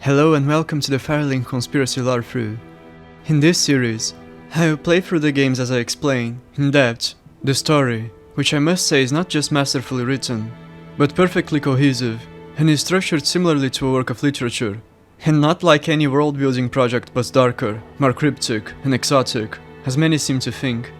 Hello and welcome to the Firelink conspiracy lore through. In this series, I will play through the games as I explain, in depth, the story, which I must say is not just masterfully written, but perfectly cohesive, and is structured similarly to a work of literature, and not like any world-building project but darker, more cryptic, and exotic, as many seem to think.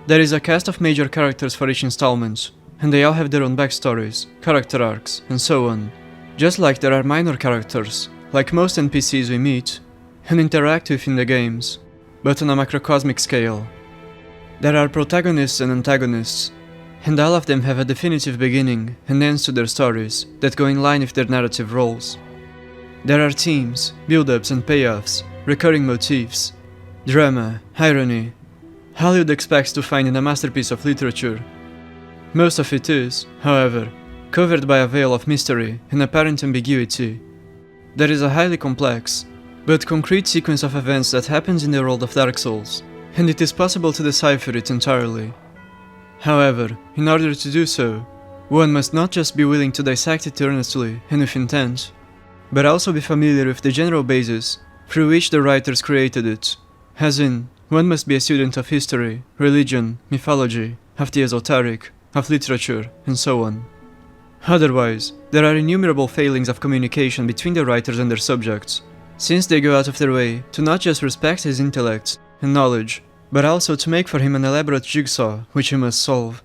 There is a cast of major characters for each installment, and they all have their own backstories, character arcs, and so on, just like there are minor characters, like most NPCs we meet, and interact with in the games, but on a macrocosmic scale. There are protagonists and antagonists, and all of them have a definitive beginning and ends to their stories that go in line with their narrative roles. There are themes, build-ups and payoffs, recurring motifs, drama, irony, Hollywood expects to find in a masterpiece of literature. Most of it is, however, covered by a veil of mystery and apparent ambiguity. There is a highly complex, but concrete sequence of events that happens in the world of Dark Souls, and it is possible to decipher it entirely. However, in order to do so, one must not just be willing to dissect it earnestly and with intent, but also be familiar with the general basis through which the writers created it, as in, one must be a student of history, religion, mythology, of the esoteric, of literature, and so on. Otherwise, there are innumerable failings of communication between the writers and their subjects, since they go out of their way to not just respect his intellect and knowledge, but also to make for him an elaborate jigsaw which he must solve.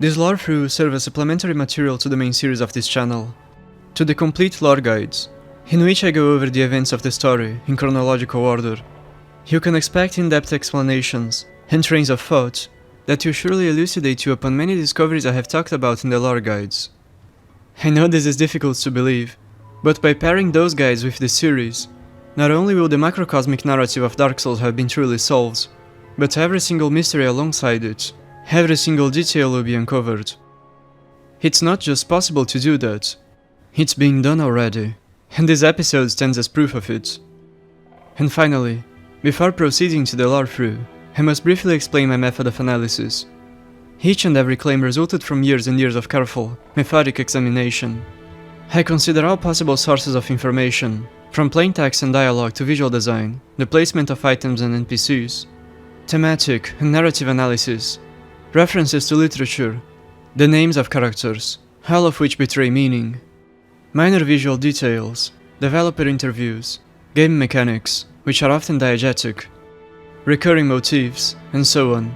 This lore through serves as supplementary material to the main series of this channel, to the complete lore guides, in which I go over the events of the story in chronological order. You can expect in-depth explanations and trains of thought that will surely elucidate you upon many discoveries I have talked about in the lore guides. I know this is difficult to believe, but by pairing those guides with this series, not only will the macrocosmic narrative of Dark Souls have been truly solved, but every single mystery alongside it, every single detail will be uncovered. It's not just possible to do that, it's being done already, and this episode stands as proof of it. And finally, before proceeding to the lore through, I must briefly explain my method of analysis. Each and every claim resulted from years and years of careful, methodic examination. I consider all possible sources of information, from plain text and dialogue to visual design, the placement of items and NPCs, thematic and narrative analysis, references to literature, the names of characters, all of which betray meaning, minor visual details, developer interviews, game mechanics, which are often diegetic, recurring motifs, and so on.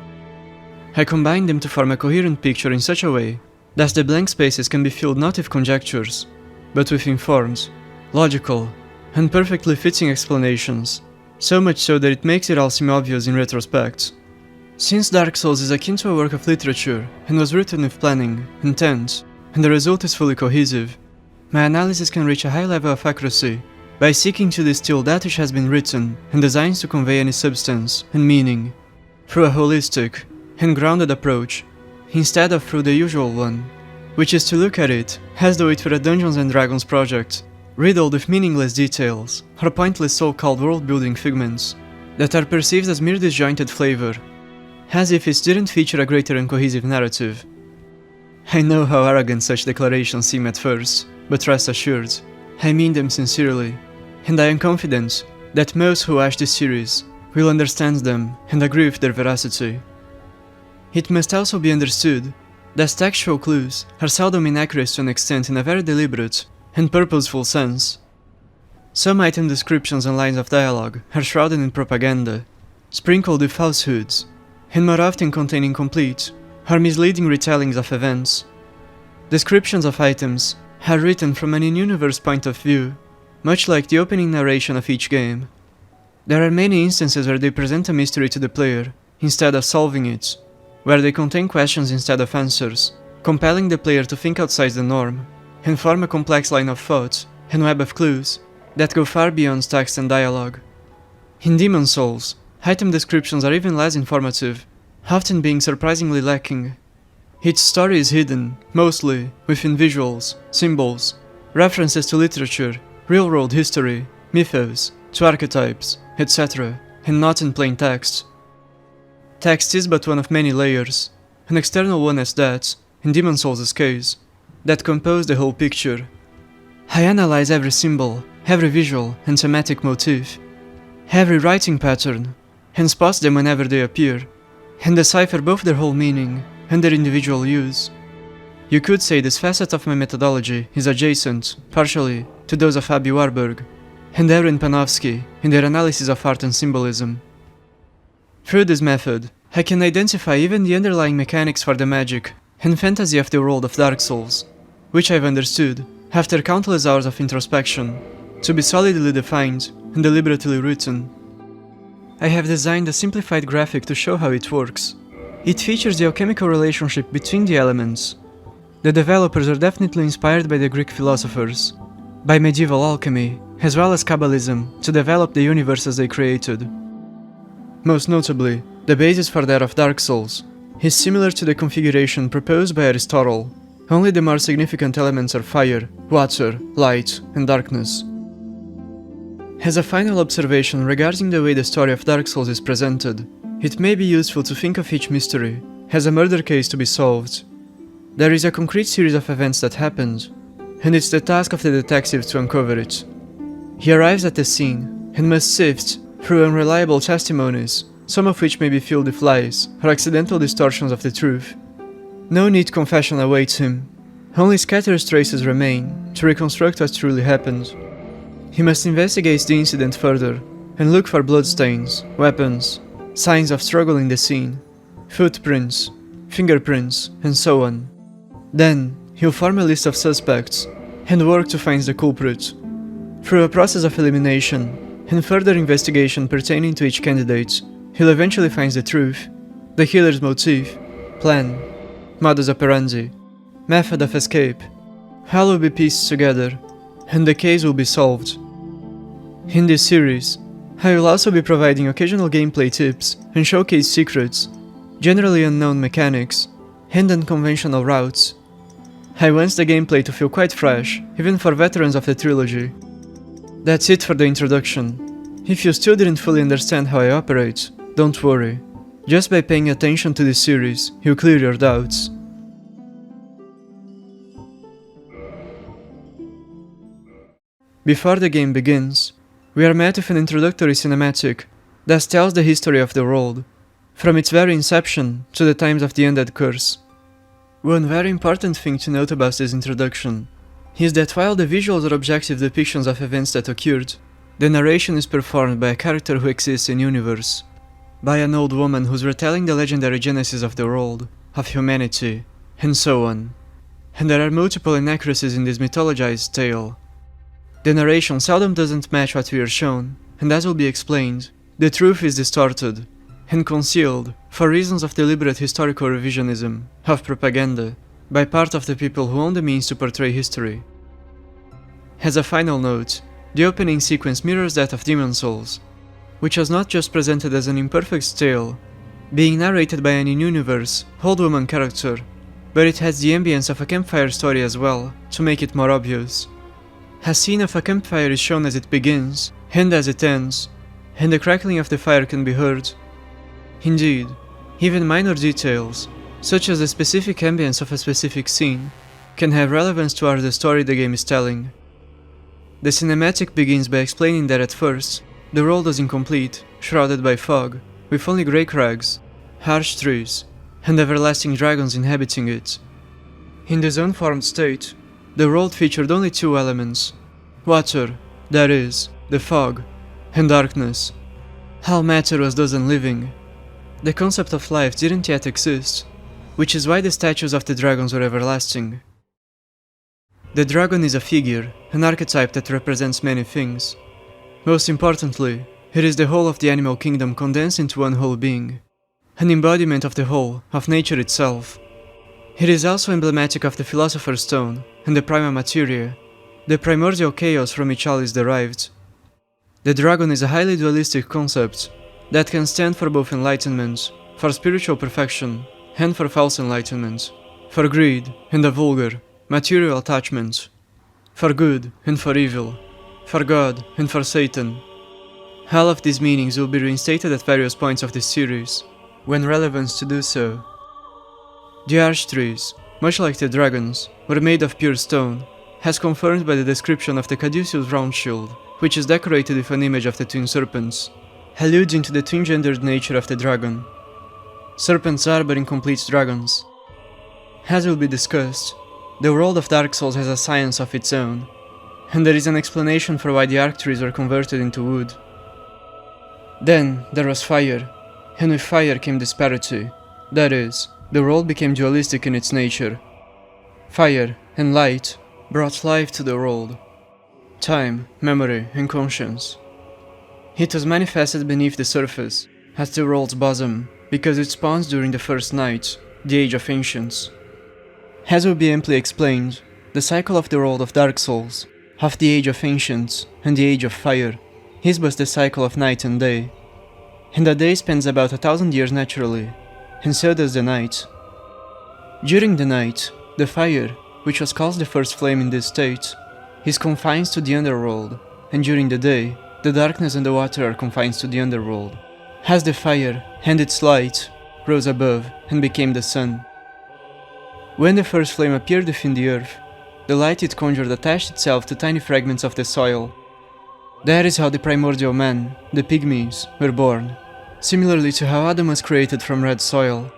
I combine them to form a coherent picture in such a way that the blank spaces can be filled not with conjectures, but with informed, logical, and perfectly fitting explanations, so much so that it makes it all seem obvious in retrospect. Since Dark Souls is akin to a work of literature and was written with planning, intent, and the result is fully cohesive, my analysis can reach a high level of accuracy by seeking to distill that which has been written and designed to convey any substance and meaning, through a holistic and grounded approach, instead of through the usual one, which is to look at it as though it were a Dungeons & Dragons project, riddled with meaningless details or pointless so-called world-building figments that are perceived as mere disjointed flavor, as if it didn't feature a greater and cohesive narrative. I know how arrogant such declarations seem at first, but rest assured, I mean them sincerely, and I am confident that most who watch this series will understand them and agree with their veracity. It must also be understood that textual clues are seldom inaccurate to an extent in a very deliberate and purposeful sense. Some item descriptions and lines of dialogue are shrouded in propaganda, sprinkled with falsehoods, and more often contain incomplete or misleading retellings of events. Descriptions of items are written from an in-universe point of view, much like the opening narration of each game. There are many instances where they present a mystery to the player instead of solving it, where they contain questions instead of answers, compelling the player to think outside the norm, and form a complex line of thought and web of clues that go far beyond text and dialogue. In Demon Souls, item descriptions are even less informative, often being surprisingly lacking. Its story is hidden, mostly, within visuals, symbols, references to literature, real-world history, mythos, to archetypes, etc., and not in plain text. Text is but one of many layers, an external one as that, in Demon Souls' case, that compose the whole picture. I analyze every symbol, every visual and thematic motif, every writing pattern, and spots them whenever they appear, and decipher both their whole meaning and their individual use. You could say this facet of my methodology is adjacent, partially, to those of Abi Warburg and Erwin Panofsky in their analysis of art and symbolism. Through this method, I can identify even the underlying mechanics for the magic and fantasy of the world of Dark Souls, which I've understood, after countless hours of introspection, to be solidly defined and deliberately written. I have designed a simplified graphic to show how it works. It features the alchemical relationship between the elements. The developers are definitely inspired by the Greek philosophers, by medieval alchemy, as well as Kabbalism, to develop the universes they created. Most notably, the basis for that of Dark Souls is similar to the configuration proposed by Aristotle, only the more significant elements are fire, water, light, and darkness. As a final observation regarding the way the story of Dark Souls is presented, it may be useful to think of each mystery as a murder case to be solved. There is a concrete series of events that happened, and it's the task of the detective to uncover it. He arrives at the scene and must sift through unreliable testimonies, some of which may be filled with lies or accidental distortions of the truth. No neat confession awaits him. Only scattered traces remain to reconstruct what truly happened. He must investigate the incident further and look for bloodstains, weapons, signs of struggle in the scene, footprints, fingerprints, and so on. Then, he'll form a list of suspects and work to find the culprit. Through a process of elimination and further investigation pertaining to each candidate, he'll eventually find the truth, the killer's motive, plan, modus operandi, method of escape. All will be pieced together, and the case will be solved. In this series, I will also be providing occasional gameplay tips and showcase secrets, generally unknown mechanics, and unconventional routes. I want the gameplay to feel quite fresh, even for veterans of the trilogy. That's it for the introduction. If you still didn't fully understand how I operate, don't worry. Just by paying attention to this series, you'll clear your doubts. Before the game begins, we are met with an introductory cinematic that tells the history of the world, from its very inception to the times of the Undead Curse. One very important thing to note about this introduction is that while the visuals are objective depictions of events that occurred, the narration is performed by a character who exists in universe, by an old woman who's retelling the legendary genesis of the world, of humanity, and so on. And there are multiple inaccuracies in this mythologized tale. The narration seldom doesn't match what we are shown, and as will be explained, the truth is distorted and concealed for reasons of deliberate historical revisionism, of propaganda, by part of the people who own the means to portray history. As a final note, the opening sequence mirrors that of Demon Souls, which was not just presented as an imperfect tale, being narrated by an in-universe, old woman character, but it has the ambience of a campfire story as well, to make it more obvious. A scene of a campfire is shown as it begins, and as it ends, and the crackling of the fire can be heard. Indeed, even minor details, such as the specific ambience of a specific scene, can have relevance toward the story the game is telling. The cinematic begins by explaining that at first, the world was incomplete, shrouded by fog, with only grey crags, harsh trees, and everlasting dragons inhabiting it. In this unformed state, the world featured only two elements: water, that is, the fog, and darkness. All matter was thus unliving. The concept of life didn't yet exist, which is why the statues of the dragons were everlasting. The dragon is a figure, an archetype that represents many things. Most importantly, it is the whole of the animal kingdom condensed into one whole being, an embodiment of the whole, of nature itself. It is also emblematic of the Philosopher's Stone and the Prima Materia, the primordial chaos from which all is derived. The dragon is a highly dualistic concept that can stand for both enlightenment, for spiritual perfection, and for false enlightenment, for greed and the vulgar, material attachment, for good and for evil, for God and for Satan. All of these meanings will be reinstated at various points of this series, when relevant to do so. The arch trees, much like the dragons, were made of pure stone, as confirmed by the description of the caduceus round shield, which is decorated with an image of the twin serpents, alluding to the twin-gendered nature of the dragon. Serpents are but incomplete dragons. As will be discussed, the world of Dark Souls has a science of its own, and there is an explanation for why the arc trees were converted into wood. Then there was fire, and with fire came disparity. That is, the world became dualistic in its nature. Fire and light brought life to the world. Time, memory, and conscience. It was manifested beneath the surface, at the world's bosom, because it spawns during the first night, the Age of Ancients. As will be amply explained, the cycle of the world of Dark Souls, of the Age of Ancients, and the Age of Fire, is but the cycle of night and day. And a day spends about 1,000 years naturally, and so does the night. During the night, the fire, which was called the first flame in this state, is confined to the underworld, and during the day, the darkness and the water are confined to the underworld. As the fire and its light rose above and became the sun. When the first flame appeared within the earth, the light it conjured attached itself to tiny fragments of the soil. That is how the primordial man, the Pygmies, were born, similarly to how Adam was created from red soil.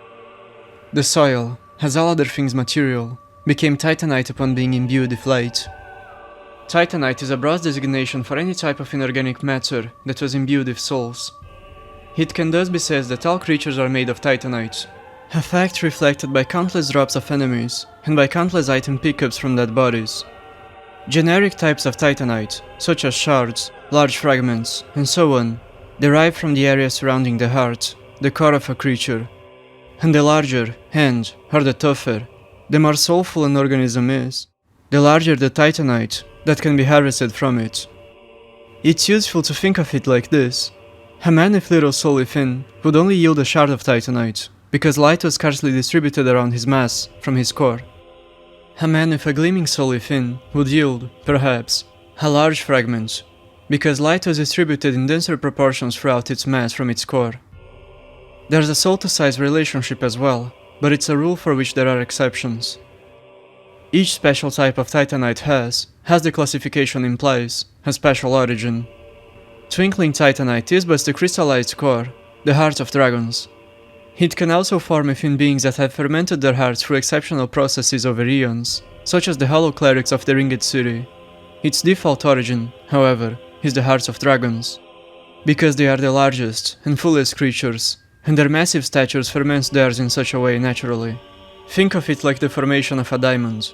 The soil, as all other things material, became Titanite upon being imbued with light. Titanite is a broad designation for any type of inorganic matter that was imbued with souls. It can thus be said that all creatures are made of Titanite, a fact reflected by countless drops of enemies and by countless item pickups from dead bodies. Generic types of Titanite, such as shards, large fragments, and so on, derive from the area surrounding the heart, the core of a creature. And the larger, or the tougher, the more soulful an organism is, the larger the Titanite that can be harvested from it. It's useful to think of it like this. A man with little soul within would only yield a shard of Titanite, because light was scarcely distributed around his mass from his core. A man with a gleaming soul within would yield, perhaps, a large fragment, because light was distributed in denser proportions throughout its mass from its core. There's a soul-to-size relationship as well, but it's a rule for which there are exceptions. Each special type of Titanite has, as the classification implies, a special origin. Twinkling Titanite is but the crystallized core, the heart of dragons. It can also form within beings that have fermented their hearts through exceptional processes over eons, such as the hollow clerics of the Ringed City. Its default origin, however, is the hearts of dragons, because they are the largest and fullest creatures, and their massive statures ferment theirs in such a way naturally. Think of it like the formation of a diamond.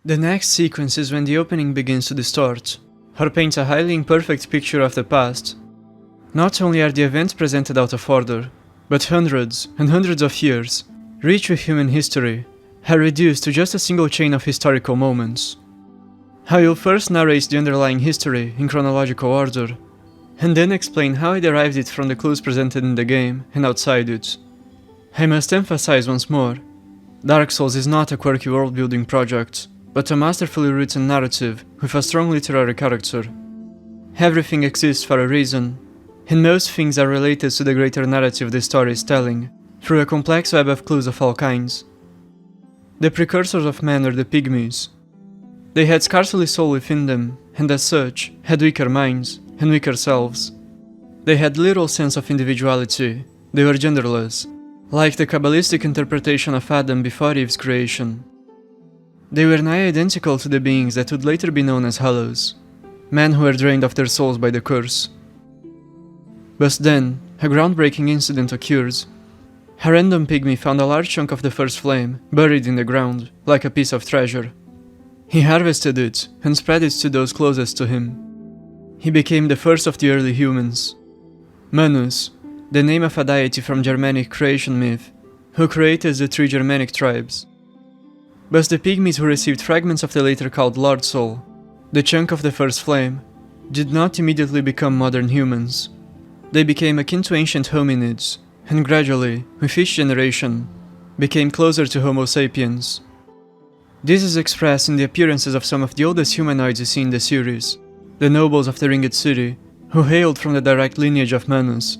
The next sequence is when the opening begins to distort, or paint a highly imperfect picture of the past. Not only are the events presented out of order, but hundreds and hundreds of years, rich with human history, are reduced to just a single chain of historical moments. I will first narrate the underlying history in chronological order, and then explain how I derived it from the clues presented in the game and outside it. I must emphasize once more, Dark Souls is not a quirky world-building project, but a masterfully written narrative with a strong literary character. Everything exists for a reason, and most things are related to the greater narrative the story is telling, through a complex web of clues of all kinds. The precursors of man are the Pygmies. They had scarcely soul within them, and as such, had weaker minds and weaker selves. They had little sense of individuality, they were genderless, like the Kabbalistic interpretation of Adam before Eve's creation. They were nigh identical to the beings that would later be known as Hollows, men who were drained of their souls by the curse. But then, a groundbreaking incident occurs. A random pygmy found a large chunk of the first flame, buried in the ground, like a piece of treasure. He harvested it, and spread it to those closest to him. He became the first of the early humans. Manus, the name of a deity from Germanic creation myth, who created the 3 Germanic tribes. But the Pygmies who received fragments of the later called Lord Soul, the chunk of the first flame, did not immediately become modern humans. They became akin to ancient hominids, and gradually, with each generation, became closer to Homo sapiens. This is expressed in the appearances of some of the oldest humanoids you see in the series, the nobles of the Ringed City, who hailed from the direct lineage of Manus.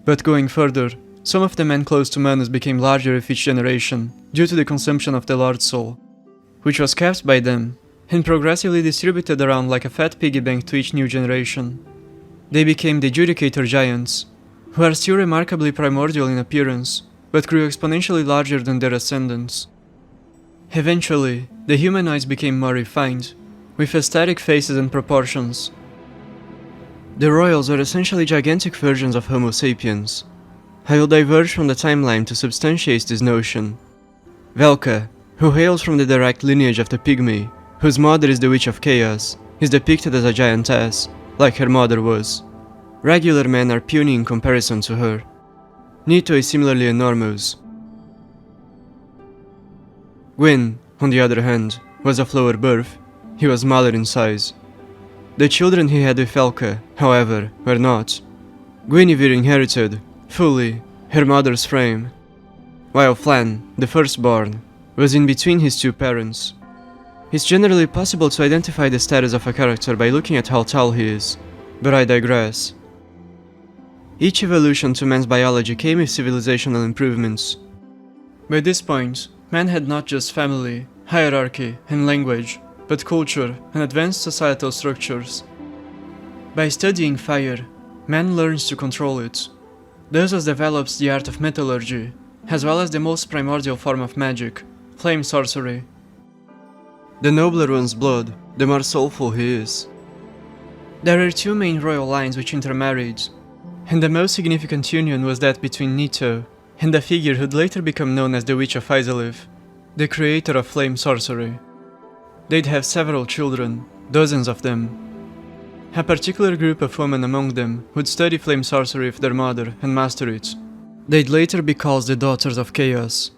But going further, some of the men close to Manus became larger with each generation, due to the consumption of the Lord Soul. which was kept by them, and progressively distributed around like a fat piggy bank to each new generation. They became the Judicator Giants, who are still remarkably primordial in appearance, but grew exponentially larger than their ascendants. Eventually, the Humanoids became more refined, with aesthetic faces and proportions. The Royals were essentially gigantic versions of Homo sapiens. I will diverge from the timeline to substantiate this notion. Velka, who hails from the direct lineage of the Pygmy, whose mother is the Witch of Chaos, is depicted as a giantess, like her mother was. Regular men are puny in comparison to her. Nito is similarly enormous. Gwyn, on the other hand, was of lower birth. He was smaller in size. The children he had with Velka, however, were not. Guinevere inherited, fully, her mother's frame, while Flan, the firstborn, was in between his two parents. It's generally possible to identify the status of a character by looking at how tall he is, but I digress. Each evolution to man's biology came with civilizational improvements. By this point, man had not just family, hierarchy, and language, but culture and advanced societal structures. By studying fire, man learns to control it. Thus was developed the art of metallurgy, as well as the most primordial form of magic, flame sorcery. The nobler one's blood, the more soulful he is. There are two main royal lines which intermarried, and the most significant union was that between Nito and the figure who'd later become known as the Witch of Izalith, the creator of flame sorcery. They'd have several children, dozens of them. A particular group of women among them would study flame sorcery with their mother and master it. They'd later be called the Daughters of Chaos.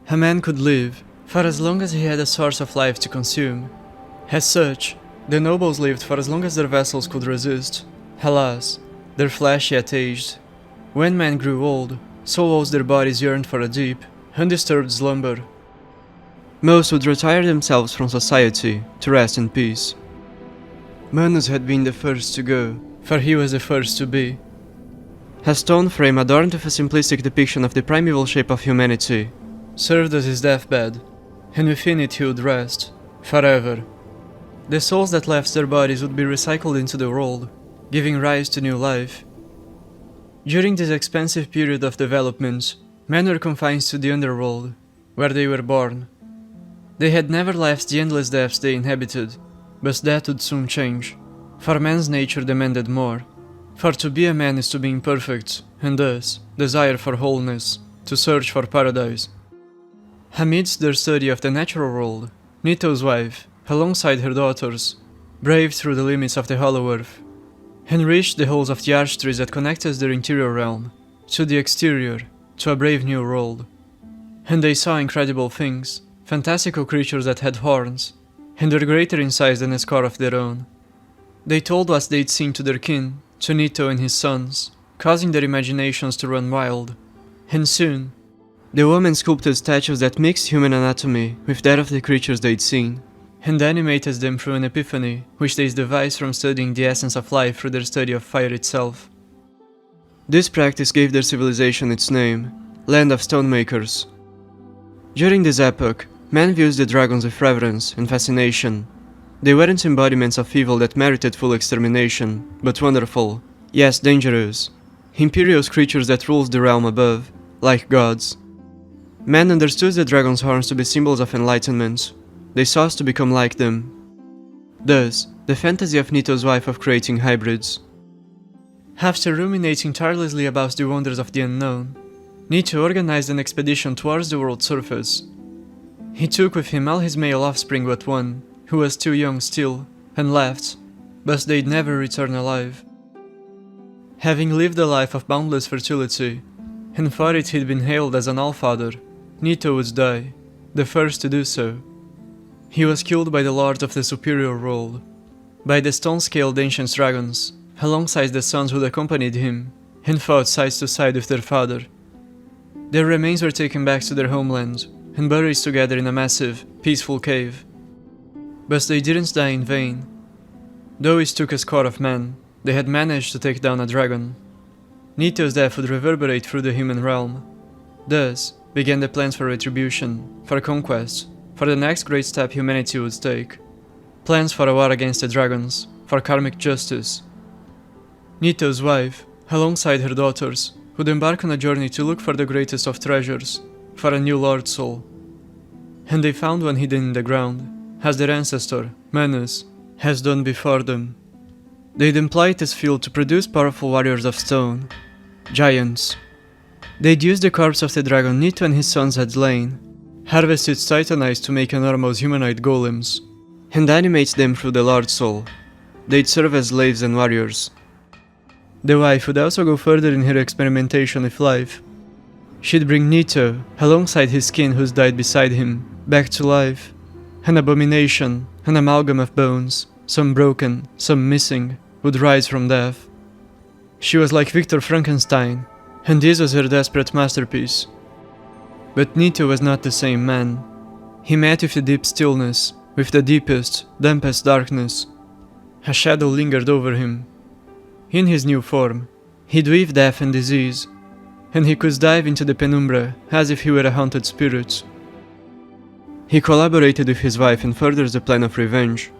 A man could live for as long as he had a source of life to consume. As such, the nobles lived for as long as their vessels could resist. Alas, their flesh yet aged. When men grew old, so also their bodies yearned for a deep, undisturbed slumber. Most would retire themselves from society to rest in peace. Manus had been the first to go, for he was the first to be. A stone frame adorned with a simplistic depiction of the primeval shape of humanity served as his deathbed, and within it he would rest, forever. The souls that left their bodies would be recycled into the world, giving rise to new life. During this expansive period of development, men were confined to the underworld, where they were born. They had never left the endless depths they inhabited, but that would soon change, for man's nature demanded more. For to be a man is to be imperfect, and thus, desire for wholeness, to search for paradise. Amidst their study of the natural world, Nito's wife, alongside her daughters, braved through the limits of the hollow earth, and reached the holes of the archtrees that connected their interior realm to the exterior, to a brave new world. And they saw incredible things, fantastical creatures that had horns, and were greater in size than a score of their own. They told what they'd seen to their kin, to Nito and his sons, causing their imaginations to run wild. And soon, the women sculpted statues that mixed human anatomy with that of the creatures they'd seen, and animated them through an epiphany which they devised from studying the essence of life through their study of fire itself. This practice gave their civilization its name, Land of Stonemakers. During this epoch, men viewed the dragons with reverence and fascination. They weren't embodiments of evil that merited full extermination, but wonderful, yes dangerous, imperious creatures that ruled the realm above, like gods. Men understood the dragon's horns to be symbols of enlightenment. They sought to become like them. Thus, the fantasy of Nito's wife of creating hybrids. After ruminating tirelessly about the wonders of the unknown, Nito organized an expedition towards the world's surface. He took with him all his male offspring but one, who was too young still, and left, but they'd never return alive. Having lived a life of boundless fertility, and for it he'd been hailed as an allfather, Nito would die, the first to do so. He was killed by the lords of the superior world, by the stone-scaled ancient dragons, alongside the sons who accompanied him, and fought side to side with their father. Their remains were taken back to their homeland, and buried together in a massive, peaceful cave. But they didn't die in vain. Though it took a score of men, they had managed to take down a dragon. Nito's death would reverberate through the human realm. Thus began the plans for retribution, for conquest, for the next great step humanity would take. Plans for a war against the dragons, for karmic justice. Nito's wife, alongside her daughters, would embark on a journey to look for the greatest of treasures, for a new Lord Soul. And they found one hidden in the ground, as their ancestor, Manus, has done before them. They'd employ it as fuel to produce powerful warriors of stone, giants. They'd use the corpse of the dragon Nito and his sons had slain, harvest its Titanite to make enormous humanoid golems, and animate them through the Lord Soul. They'd serve as slaves and warriors. The wife would also go further in her experimentation with life. She'd bring Nito, alongside his kin who's died beside him, back to life. An abomination, an amalgam of bones, some broken, some missing, would rise from death. She was like Victor Frankenstein, and this was her desperate masterpiece. But Nito was not the same man. He met with the deep stillness, with the deepest, dampest darkness. A shadow lingered over him. In his new form, he'd weave death and disease, and he could dive into the penumbra as if he were a haunted spirit. He collaborated with his wife and furthered the plan of revenge.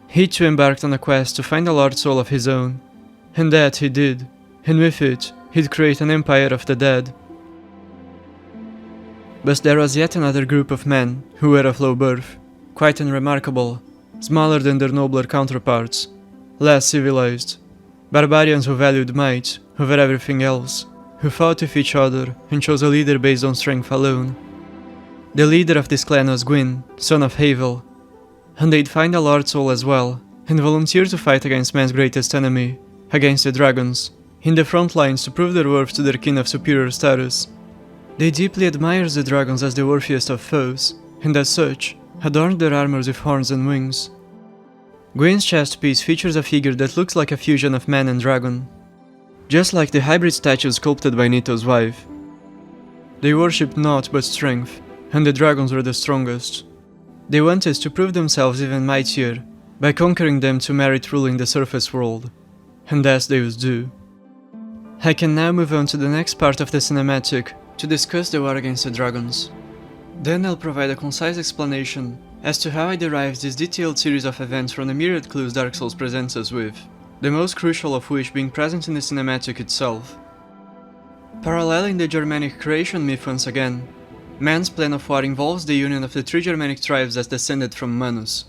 He too embarked on a quest to find a Lord Soul of his own, and that he did, and with it, he'd create an empire of the dead. But there was yet another group of men who were of low birth, quite unremarkable, smaller than their nobler counterparts, less civilized, barbarians who valued might over everything else, who fought with each other and chose a leader based on strength alone. The leader of this clan was Gwyn, son of Havel, and they'd find a Lord Soul as well, and volunteer to fight against man's greatest enemy, against the dragons, in the front lines to prove their worth to their kin of superior status. They deeply admired the dragons as the worthiest of foes, and as such, adorned their armors with horns and wings. Gwyn's chest piece features a figure that looks like a fusion of man and dragon, just like the hybrid statue sculpted by Nito's wife. They worshipped naught but strength, and the dragons were the strongest. They wanted to prove themselves even mightier, by conquering them to merit ruling the surface world, and as they would do. I can now move on to the next part of the cinematic, to discuss the war against the dragons. Then I'll provide a concise explanation as to how I derived this detailed series of events from the myriad clues Dark Souls presents us with, the most crucial of which being present in the cinematic itself. Paralleling the Germanic creation myth once again, man's plan of war involves the union of the three Germanic tribes that descended from Manus.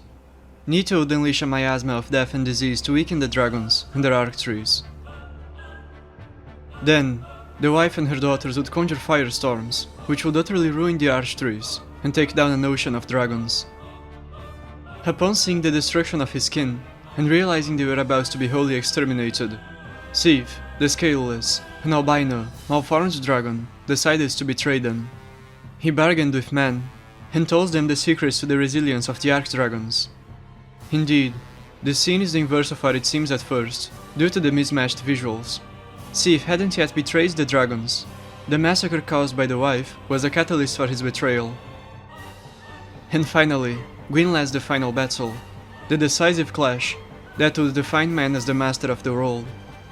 Nito would unleash a miasma of death and disease to weaken the dragons and their arc trees. Then, the wife and her daughters would conjure firestorms, which would utterly ruin the arch trees and take down an ocean of dragons. Upon seeing the destruction of his kin, and realizing they were about to be wholly exterminated, Sif, the Scaleless, an albino, malformed dragon, decided to betray them. He bargained with men, and told them the secrets to the resilience of the Archdragons. Indeed, the scene is the inverse of what it seems at first, due to the mismatched visuals. Sif hadn't yet betrayed the dragons. The massacre caused by the wife was a catalyst for his betrayal. And finally, Gwyn led the final battle, the decisive clash that would define man as the master of the world,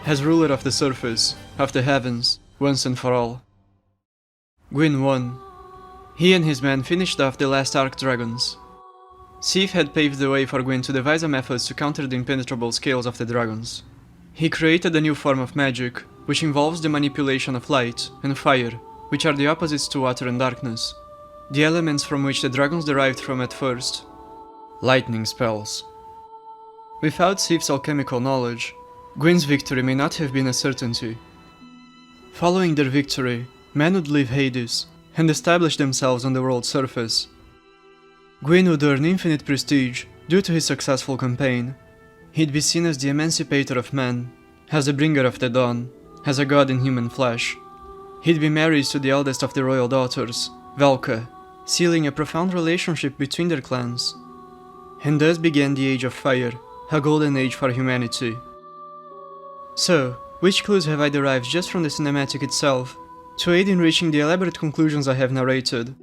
as ruler of the surface, of the heavens, once and for all. Gwyn won. He and his men finished off the last Archdragons. Sif had paved the way for Gwyn to devise a method to counter the impenetrable scales of the dragons. He created a new form of magic, which involves the manipulation of light and fire, which are the opposites to water and darkness, the elements from which the dragons derived from at first. Lightning spells. Without Sif's alchemical knowledge, Gwyn's victory may not have been a certainty. Following their victory, men would leave Hades and establish themselves on the world's surface. Gwyn would earn infinite prestige due to his successful campaign. He'd be seen as the emancipator of men, as the bringer of the dawn, as a god in human flesh. He'd be married to the eldest of the royal daughters, Velka, sealing a profound relationship between their clans. And thus began the Age of Fire, a golden age for humanity. So, which clues have I derived just from the cinematic itself, to aid in reaching the elaborate conclusions I have narrated?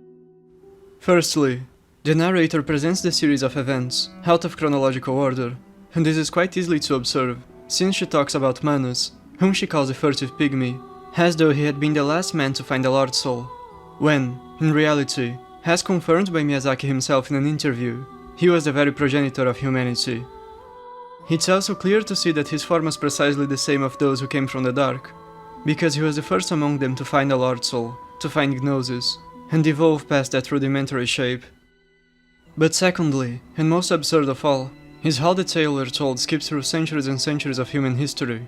Firstly, the narrator presents the series of events, out of chronological order, and this is quite easily to observe, since she talks about Manus, whom she calls a furtive pygmy, as though he had been the last man to find the Lord Soul, when, in reality, As confirmed by Miyazaki himself in an interview, he was the very progenitor of humanity. It's also clear to see that his form was precisely the same of those who came from the dark, because he was the first among them to find a Lord Soul, to find Gnosis, and evolve past that rudimentary shape. But secondly, and most absurd of all, is how the tale we're told skips through centuries and centuries of human history.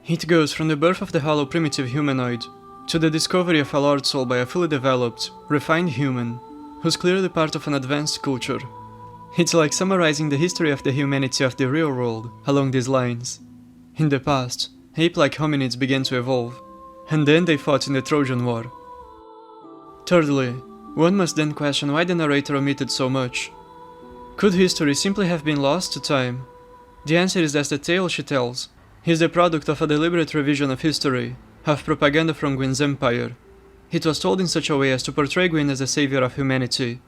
It goes from the birth of the hollow primitive humanoid, to the discovery of a Lord Soul by a fully developed, refined human, who's clearly part of an advanced culture. It's like summarizing the history of the humanity of the real world along these lines. In the past, ape-like hominids began to evolve, and then they fought in the Trojan War. Thirdly, one must then question why the narrator omitted so much. Could history simply have been lost to time? The answer is that the tale she tells is the product of a deliberate revision of history, of propaganda from Gwyn's empire. It was told in such a way as to portray Gwyn as the savior of humanity,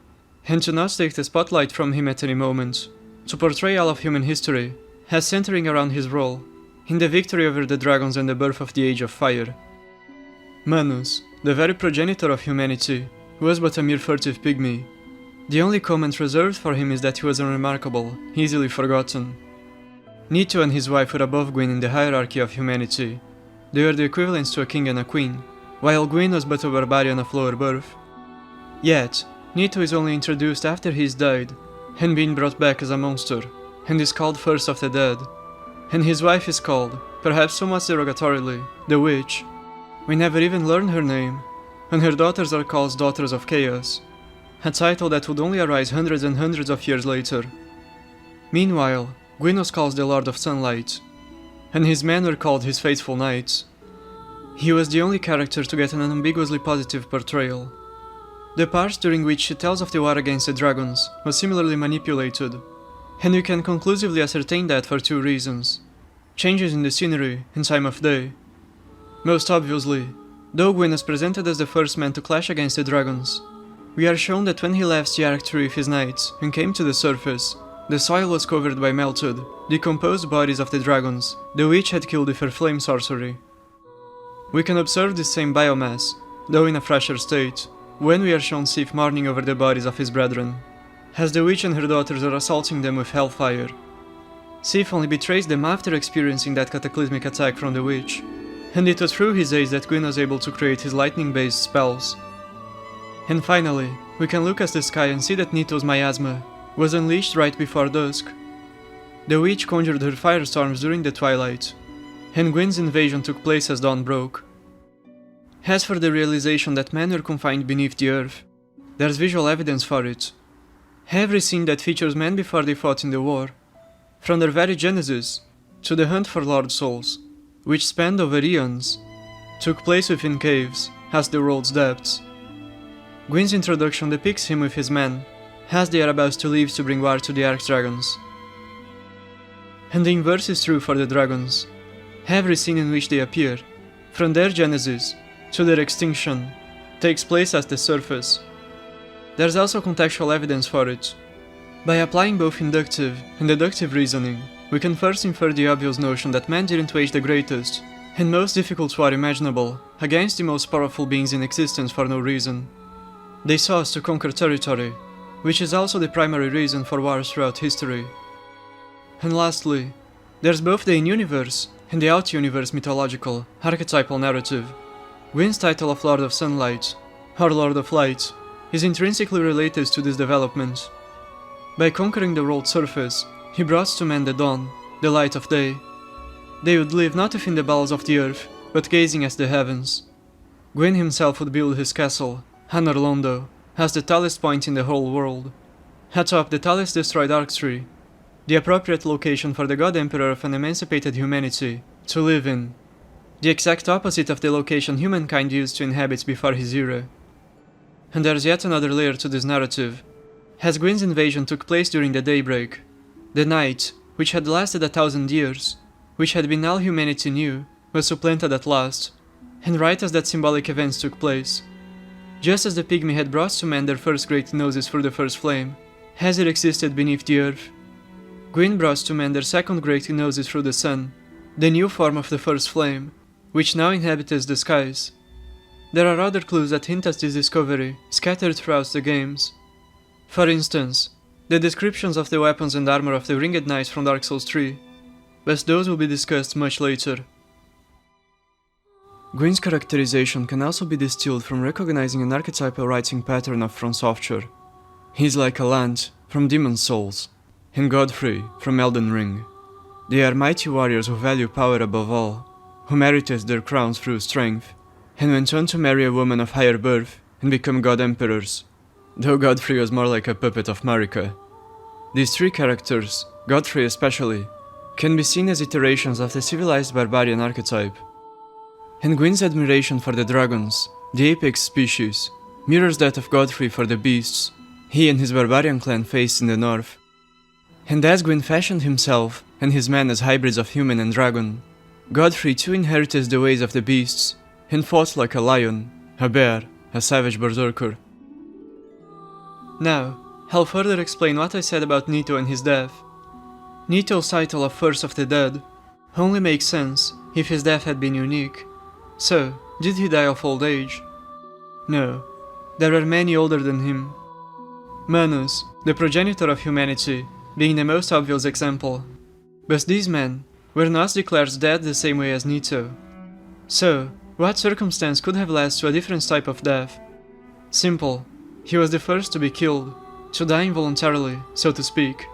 and to not take the spotlight from him at any moment, to portray all of human history as centering around his role in the victory over the dragons and the birth of the Age of Fire. Manus, the very progenitor of humanity, was but a mere furtive pygmy. The only comment reserved for him is that he was unremarkable, easily forgotten. Nito and his wife were above Gwyn in the hierarchy of humanity. They were the equivalents to a king and a queen, while Gwyn was but a barbarian of lower birth. Yet, Nito is only introduced after he's died, and been brought back as a monster, and is called First of the Dead. And his wife is called, perhaps somewhat derogatorily, the Witch. We never even learn her name, and her daughters are called Daughters of Chaos, a title that would only arise hundreds and hundreds of years later. Meanwhile, Gwyn was called the Lord of Sunlight, and his men were called his Faithful Knights. He was the only character to get an unambiguously positive portrayal. The part during which she tells of the war against the dragons was similarly manipulated, and we can conclusively ascertain that for two reasons: changes in the scenery and time of day. Most obviously, though Gwyn was presented as the first man to clash against the dragons, we are shown that when he left the Arc Tree with his knights and came to the surface, the soil was covered by melted, decomposed bodies of the dragons the witch had killed with her flame sorcery. We can observe this same biomass, though in a fresher state, when we are shown Sif mourning over the bodies of his brethren, as the witch and her daughters are assaulting them with hellfire. Sif only betrays them after experiencing that cataclysmic attack from the witch, and it was through his aid that Gwyn was able to create his lightning-based spells. And finally, we can look at the sky and see that Nito's miasma was unleashed right before dusk. The witch conjured her firestorms during the twilight, and Gwyn's invasion took place as dawn broke. As for the realization that men were confined beneath the earth, there's visual evidence for it. Every scene that features men before they fought in the war, from their very genesis to the hunt for Lord Souls, which spanned over eons, took place within caves, as the world's depths. Gwyn's introduction depicts him with his men, as they are about to leave to bring war to the Archdragons. And the inverse is true for the dragons. Every scene in which they appear, from their genesis to their extinction, takes place at the surface. There's also contextual evidence for it. By applying both inductive and deductive reasoning, we can first infer the obvious notion that man didn't wage the greatest and most difficult war imaginable against the most powerful beings in existence for no reason. They sought to conquer territory, which is also the primary reason for wars throughout history. And lastly, there's both the in-universe and the out-universe mythological, archetypal narrative. Gwyn's title of Lord of Sunlight, or Lord of Light, is intrinsically related to this development. By conquering the world's surface, he brought to men the dawn, the light of day. They would live not within the bowels of the earth, but gazing at the heavens. Gwyn himself would build his castle, Hanorlondo, as the tallest point in the whole world. Atop the tallest destroyed arc tree, the appropriate location for the God Emperor of an emancipated humanity to live in. The exact opposite of the location humankind used to inhabit before his era. And there's yet another layer to this narrative. As Gwyn's invasion took place during the daybreak, the night, which had lasted 1,000 years, which had been all humanity knew, was supplanted at last, and right as that symbolic event took place, just as the pygmy had brought to men their first great gnosis through the first flame, as it existed beneath the earth, Gwyn brought to men their second great gnosis through the sun, the new form of the first flame, which now inhabits the skies. There are other clues that hint at this discovery, scattered throughout the games. For instance, the descriptions of the weapons and armor of the Ringed Knights from Dark Souls 3, but those will be discussed much later. Gwyn's characterization can also be distilled from recognizing an archetypal writing pattern of From Software. He's like Alant from Demon's Souls, and Godfrey from Elden Ring. They are mighty warriors who value power above all, who merited their crowns through strength, and went on to marry a woman of higher birth and become god emperors, though Godfrey was more like a puppet of Marika. These three characters, Godfrey especially, can be seen as iterations of the civilized barbarian archetype. And Gwyn's admiration for the dragons, the apex species, mirrors that of Godfrey for the beasts he and his barbarian clan faced in the north. And as Gwyn fashioned himself and his men as hybrids of human and dragon, Godfrey too inherited the ways of the beasts and fought like a lion, a bear, a savage berserker. Now, I'll further explain what I said about Nito and his death. Nito's title of First of the Dead only makes sense if his death had been unique. So, did he die of old age? No, there were many older than him. Manus, the progenitor of humanity, being the most obvious example. But these men were not declared dead the same way as Nito. So, what circumstance could have led to a different type of death? Simple. He was the first to be killed, to die involuntarily, so to speak.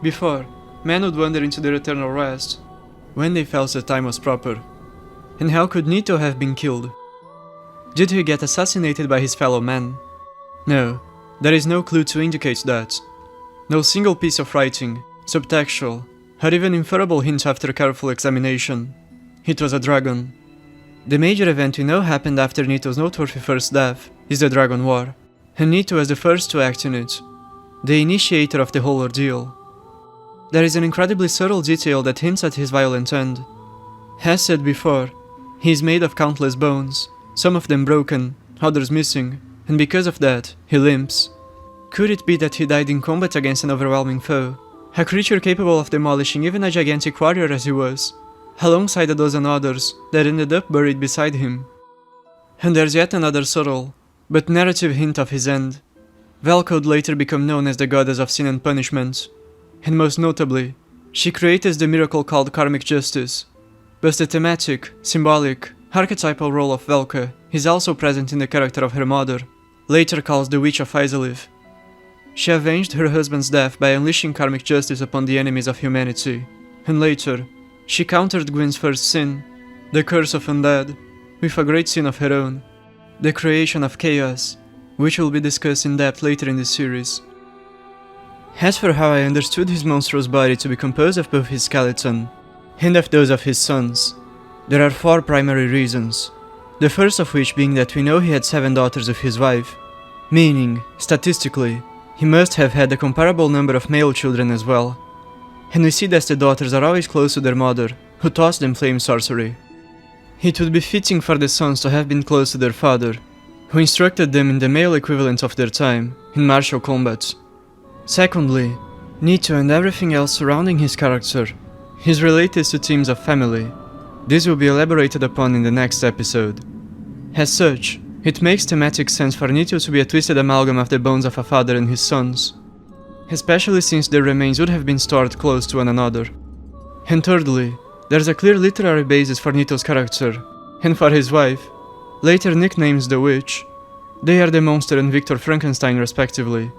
Before, men would wander into their eternal rest, when they felt the time was proper. And how could Nito have been killed? Did he get assassinated by his fellow men? No, there is no clue to indicate that. No single piece of writing, subtextual, or even inferable hint after careful examination. It was a dragon. The major event we know happened after Nito's noteworthy first death is the Dragon War, and Nito was the first to act in it, the initiator of the whole ordeal. There is an incredibly subtle detail that hints at his violent end. As said before, he is made of countless bones, some of them broken, others missing, and because of that, he limps. Could it be that he died in combat against an overwhelming foe, a creature capable of demolishing even a gigantic warrior as he was, alongside a dozen others that ended up buried beside him? And there's yet another subtle, but narrative hint of his end. Velka would later become known as the goddess of sin and punishment, and most notably, she created the miracle called karmic justice. But the thematic, symbolic, archetypal role of Velka is also present in the character of her mother, later called the Witch of Izalith. She avenged her husband's death by unleashing karmic justice upon the enemies of humanity, and later, she countered Gwyn's first sin, the curse of Undead, with a great sin of her own, the creation of chaos, which will be discussed in depth later in this series. As for how I understood his monstrous body to be composed of both his skeleton and of those of his sons, there are 4 primary reasons, the first of which being that we know he had 7 daughters with his wife, meaning, statistically, he must have had a comparable number of male children as well. And we see that the daughters are always close to their mother, who taught them flame sorcery. It would be fitting for the sons to have been close to their father, who instructed them in the male equivalent of their time, in martial combat. Secondly, Nito and everything else surrounding his character is related to themes of family. This will be elaborated upon in the next episode. As such, it makes thematic sense for Nito to be a twisted amalgam of the bones of a father and his sons, especially since their remains would have been stored close to one another. And thirdly, there's a clear literary basis for Nito's character, and for his wife, later nicknames the Witch. They are the monster and Victor Frankenstein respectively,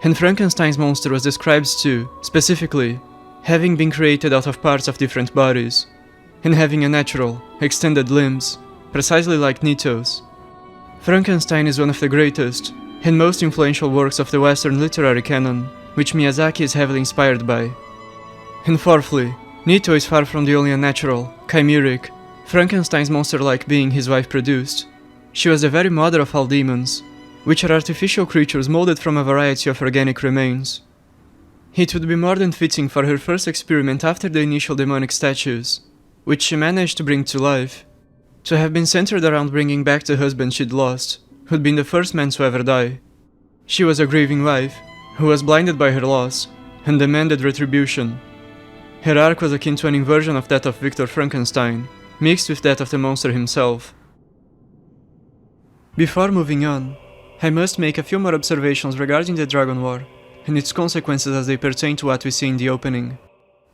and Frankenstein's monster was described too, specifically, having been created out of parts of different bodies, and having a natural, extended limbs, precisely like Nito's. Frankenstein is one of the greatest and most influential works of the Western literary canon, which Miyazaki is heavily inspired by. And fourthly, Nito is far from the only unnatural, chimeric, Frankenstein's monster-like being his wife produced. She was the very mother of all demons, which are artificial creatures molded from a variety of organic remains. It would be more than fitting for her first experiment after the initial demonic statues, which she managed to bring to life, to have been centered around bringing back the husband she'd lost, who'd been the first man to ever die. She was a grieving wife, who was blinded by her loss, and demanded retribution. Her arc was akin to an inversion of that of Victor Frankenstein, mixed with that of the monster himself. Before moving on, I must make a few more observations regarding the Dragon War, and its consequences as they pertain to what we see in the opening.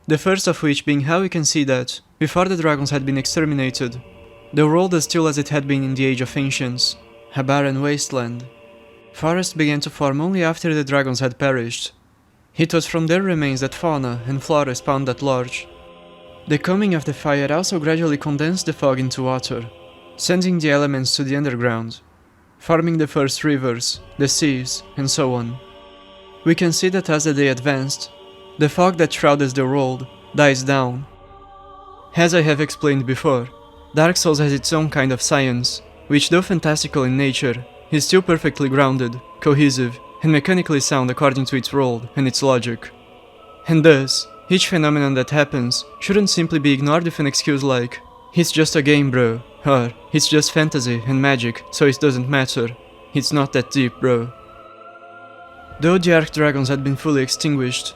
The first of which being how we can see that, before the dragons had been exterminated, the world was still as it had been in the Age of Ancients, a barren wasteland. Forests began to form only after the dragons had perished. It was from their remains that fauna and flora spawned at large. The coming of the fire also gradually condensed the fog into water, sending the elements to the underground, forming the first rivers, the seas, and so on. We can see that as the day advanced, the fog that shrouded the world dies down. As I have explained before, Dark Souls has its own kind of science, which though fantastical in nature, is still perfectly grounded, cohesive, and mechanically sound according to its role and its logic. And thus, each phenomenon that happens shouldn't simply be ignored with an excuse like, "It's just a game, bro," or "It's just fantasy and magic, so it doesn't matter. It's not that deep, bro." Though the Archdragons had been fully extinguished,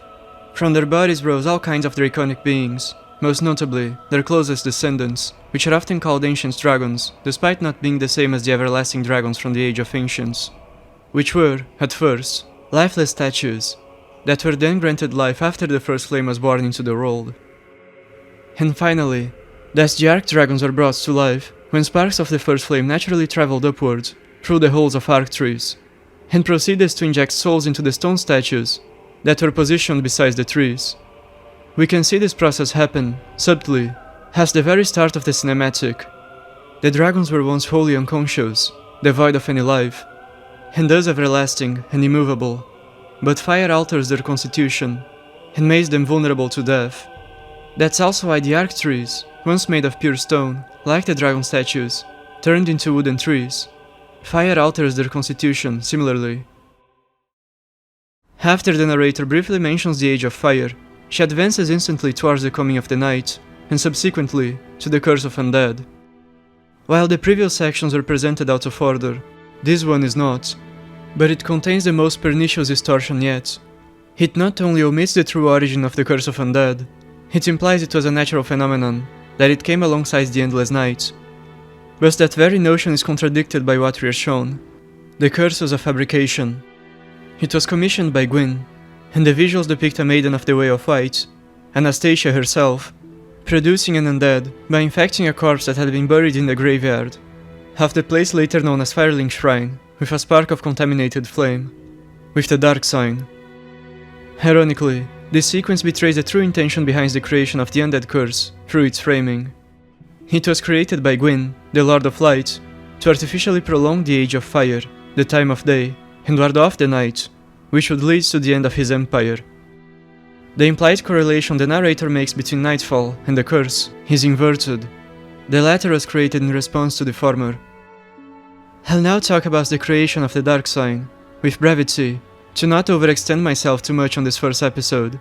from their bodies rose all kinds of draconic beings, most notably their closest descendants, which are often called Ancient Dragons, despite not being the same as the everlasting dragons from the Age of Ancients, which were, at first, lifeless statues, that were then granted life after the first flame was born into the world. And finally, thus the Archdragons were brought to life when sparks of the first flame naturally traveled upwards through the holes of arc trees, and proceeded to inject souls into the stone statues that were positioned beside the trees. We can see this process happen, subtly, as the very start of the cinematic. The dragons were once wholly unconscious, devoid of any life, and thus everlasting and immovable, but fire alters their constitution, and makes them vulnerable to death. That's also why the arc trees, once made of pure stone, like the dragon statues, turned into wooden trees. Fire alters their constitution similarly. After the narrator briefly mentions the Age of Fire, she advances instantly towards the coming of the night, and subsequently to the curse of undead. While the previous sections were presented out of order, this one is not, but it contains the most pernicious distortion yet. It not only omits the true origin of the curse of undead, it implies it was a natural phenomenon, that it came alongside the endless night. But that very notion is contradicted by what we are shown. The curse was a fabrication. It was commissioned by Gwyn, and the visuals depict a maiden of the Way of White, Anastasia herself, producing an undead by infecting a corpse that had been buried in the graveyard of the place later known as Firelink Shrine, with a spark of contaminated flame, with the dark sign. Ironically, this sequence betrays the true intention behind the creation of the undead curse through its framing. It was created by Gwyn, the Lord of Light, to artificially prolong the Age of Fire, the time of day, and ward off the night, which would lead to the end of his empire. The implied correlation the narrator makes between nightfall and the curse is inverted. The latter was created in response to the former. I'll now talk about the creation of the dark sign, with brevity, to not overextend myself too much on this first episode.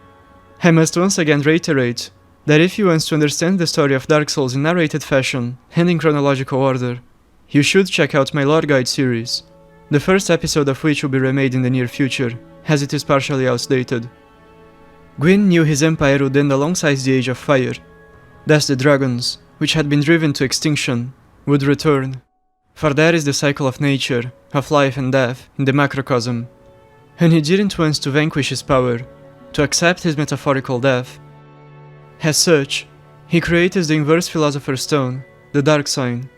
I must once again reiterate that if you want to understand the story of Dark Souls in narrated fashion and in chronological order, you should check out my lore guide series, the first episode of which will be remade in the near future, as it is partially outdated. Gwyn knew his empire would end alongside the Age of Fire. Thus the dragons, which had been driven to extinction, would return. For that is the cycle of nature, of life and death, in the macrocosm. And he didn't want to vanquish his power, to accept his metaphorical death. As such, he created the inverse Philosopher's Stone, the Dark Sign,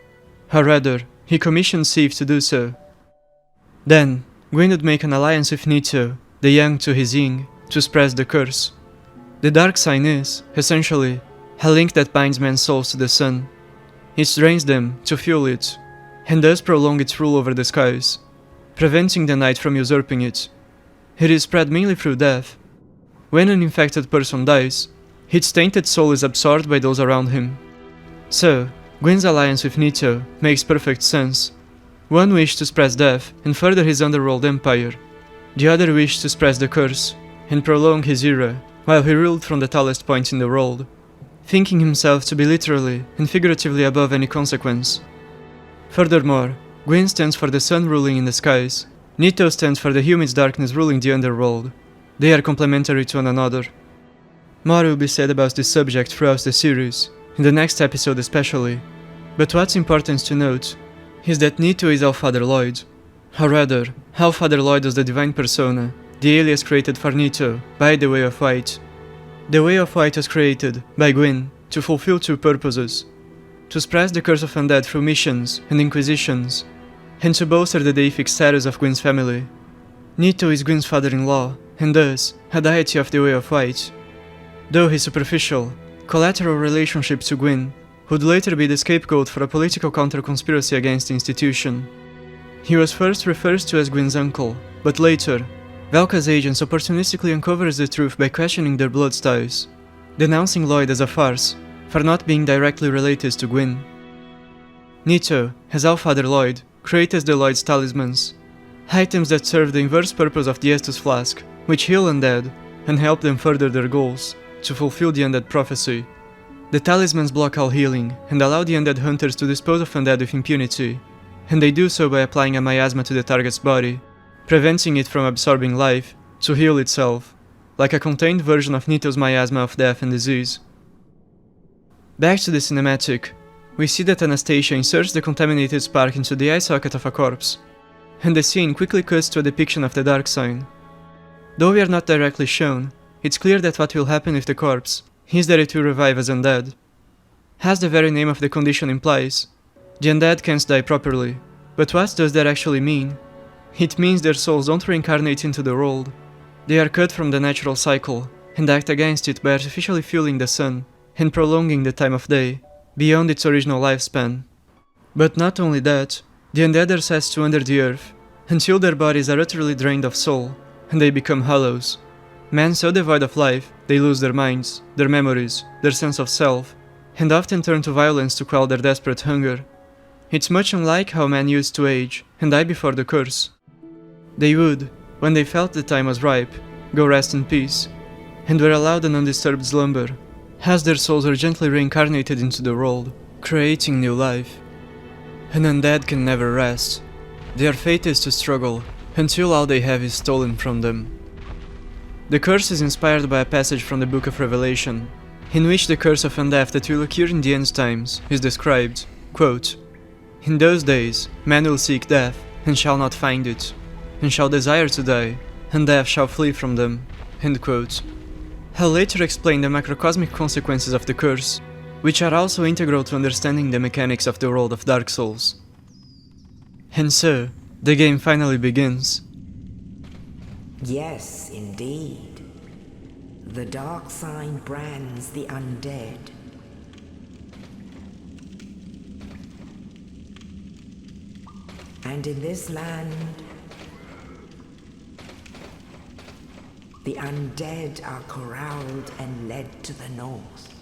or rather, he commissioned Sif to do so. Then, Gwyn would make an alliance with Nito, the Yang to his Yin, to spread the curse. The Dark Sign is, essentially, a link that binds men's souls to the sun. It drains them to fuel it, and thus prolong its rule over the skies, preventing the night from usurping it. It is spread mainly through death. When an infected person dies, its tainted soul is absorbed by those around him. So, Gwyn's alliance with Nito makes perfect sense. One wished to spread death and further his underworld empire. The other wished to spread the curse and prolong his era while he ruled from the tallest point in the world, thinking himself to be literally and figuratively above any consequence. Furthermore, Gwyn stands for the sun ruling in the skies. Nito stands for the humid's darkness ruling the underworld. They are complementary to one another. More will be said about this subject throughout the series, in the next episode especially, but what's important to note is that Nito is Allfather Lloyd. Or rather, Allfather Lloyd was the divine persona, the alias created for Nito by the Way of White. The Way of White was created by Gwyn to fulfill two purposes: to spread the curse of undead through missions and inquisitions, and to bolster the deific status of Gwyn's family. Nito is Gwyn's father-in-law, and thus a deity of the Way of White. Though his superficial, collateral relationship to Gwyn would later be the scapegoat for a political counter-conspiracy against the institution. He was first referred to as Gwyn's uncle, but later, Velka's agents opportunistically uncovers the truth by questioning their blood ties, denouncing Lloyd as a farce for not being directly related to Gwyn. Nito, as Allfather Lloyd, creates the Lloyd's talismans, items that serve the inverse purpose of the Estus Flask, which heal undead and help them further their goals to fulfill the undead prophecy. The talismans block all healing and allow the undead hunters to dispose of undead with impunity, and they do so by applying a miasma to the target's body, preventing it from absorbing life to heal itself, like a contained version of Nito's miasma of death and disease. Back to the cinematic, we see that Anastasia inserts the contaminated spark into the eye socket of a corpse, and the scene quickly cuts to a depiction of the dark sign. Though we are not directly shown, it's clear that what will happen with the corpse is that it will revive as undead. As the very name of the condition implies, the undead can't die properly, but what does that actually mean? It means their souls don't reincarnate into the world. They are cut from the natural cycle, and act against it by artificially fueling the sun, and prolonging the time of day, beyond its original lifespan. But not only that, the undead are set to under the earth, until their bodies are utterly drained of soul, and they become hollows. Men so devoid of life, they lose their minds, their memories, their sense of self, and often turn to violence to quell their desperate hunger. It's much unlike how men used to age and die before the curse. They would, when they felt the time was ripe, go rest in peace, and were allowed an undisturbed slumber, as their souls are gently reincarnated into the world, creating new life. An undead can never rest. Their fate is to struggle, until all they have is stolen from them. The curse is inspired by a passage from the Book of Revelation, in which the curse of undeath that will occur in the end times is described, quote, "In those days men will seek death, and shall not find it, and shall desire to die, and death shall flee from them." End quote. I'll later explain the macrocosmic consequences of the curse, which are also integral to understanding the mechanics of the world of Dark Souls. And so, the game finally begins. Yes, indeed. The dark sign brands the undead. And in this land, the undead are corralled and led to the north.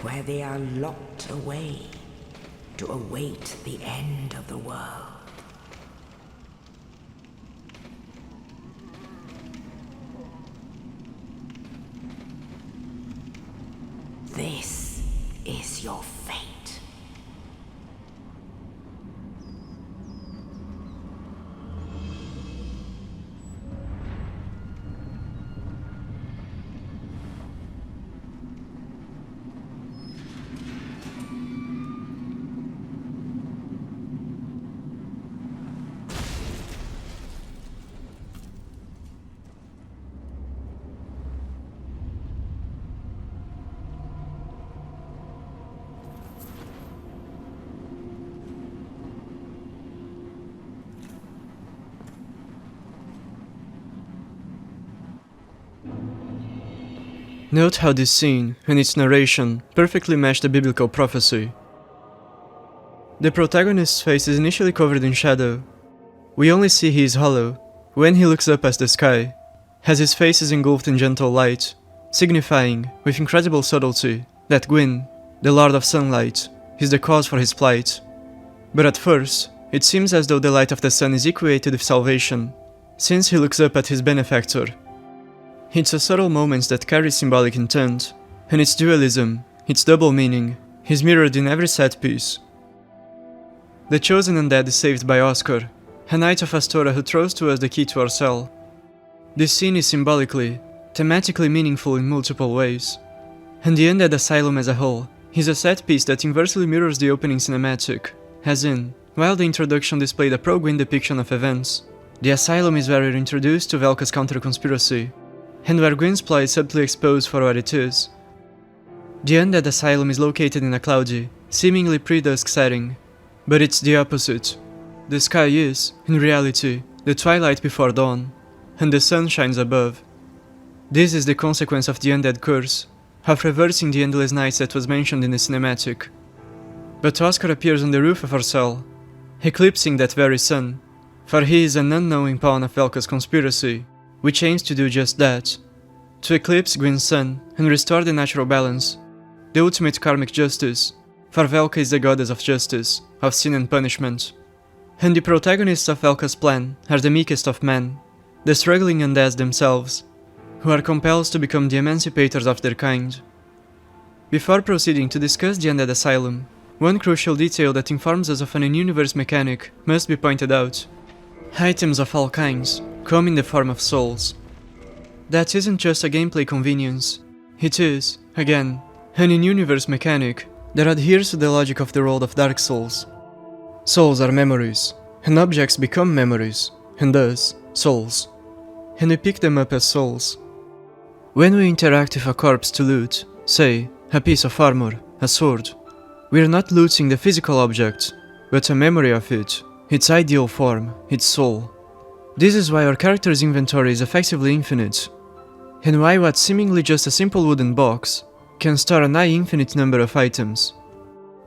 Where they are locked away to await the end of the world. This is your fate. Note how this scene and its narration perfectly match the biblical prophecy. The protagonist's face is initially covered in shadow. We only see he is hollow when he looks up at the sky, as his face is engulfed in gentle light, signifying, with incredible subtlety, that Gwyn, the Lord of Sunlight, is the cause for his plight. But at first, it seems as though the light of the sun is equated with salvation, since he looks up at his benefactor. It's a subtle moment that carries symbolic intent, and its dualism, its double meaning, is mirrored in every set piece. The chosen undead is saved by Oscar, a knight of Astora who throws to us the key to our cell. This scene is symbolically, thematically meaningful in multiple ways. And the Undead Asylum as a whole is a set piece that inversely mirrors the opening cinematic, as in, while the introduction displayed a pro-Gwyn depiction of events, the Asylum is where we're introduced to Velka's counter-conspiracy, and where Gwyn's plot is subtly exposed for what it is. The Undead Asylum is located in a cloudy, seemingly pre-dusk setting, but it's the opposite. The sky is, in reality, the twilight before dawn, and the sun shines above. This is the consequence of the Undead curse, of reversing the endless nights that was mentioned in the cinematic. But Oscar appears on the roof of our cell, eclipsing that very sun, for he is an unknowing pawn of Velka's conspiracy, which aims to do just that, to eclipse Gwyn's sun and restore the natural balance, the ultimate karmic justice, for Velka is the goddess of justice, of sin and punishment. And the protagonists of Velka's plan are the meekest of men, the struggling undeads themselves, who are compelled to become the emancipators of their kind. Before proceeding to discuss the Undead Asylum, one crucial detail that informs us of an in-universe mechanic must be pointed out. Items of all kinds come in the form of souls. That isn't just a gameplay convenience, it is, again, an in-universe mechanic that adheres to the logic of the world of Dark Souls. Souls are memories, and objects become memories, and thus, souls. And we pick them up as souls. When we interact with a corpse to loot, say, a piece of armor, a sword, we are not looting the physical object, but a memory of it, its ideal form, its soul. This is why our character's inventory is effectively infinite, and why what's seemingly just a simple wooden box can store a nigh infinite number of items.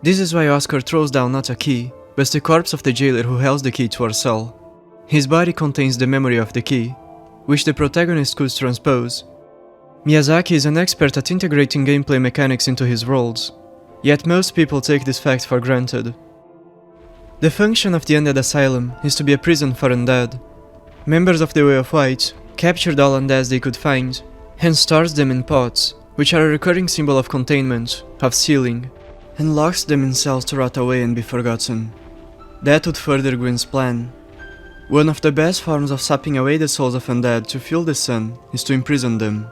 This is why Oscar throws down not a key, but the corpse of the jailer who holds the key to our cell. His body contains the memory of the key, which the protagonist could transpose. Miyazaki is an expert at integrating gameplay mechanics into his worlds, yet most people take this fact for granted. The function of the Undead Asylum is to be a prison for undead. Members of the Way of White captured all undeads they could find, and stores them in pots, which are a recurring symbol of containment, of sealing, and locks them in cells to rot away and be forgotten. That would further Gwyn's plan. One of the best forms of sapping away the souls of undead to fuel the sun is to imprison them.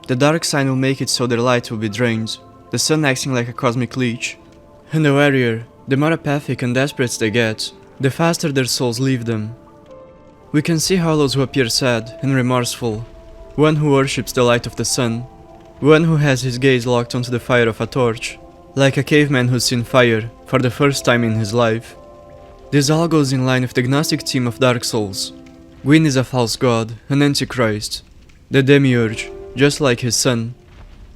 The dark sign will make it so their light will be drained, the sun acting like a cosmic leech. And the warrior, the more apathic and desperate they get, the faster their souls leave them. We can see hollows who appear sad and remorseful, one who worships the light of the sun, one who has his gaze locked onto the fire of a torch, like a caveman who's seen fire for the first time in his life. This all goes in line with the Gnostic theme of Dark Souls. Gwyn is a false god, an antichrist, the demiurge, just like his son.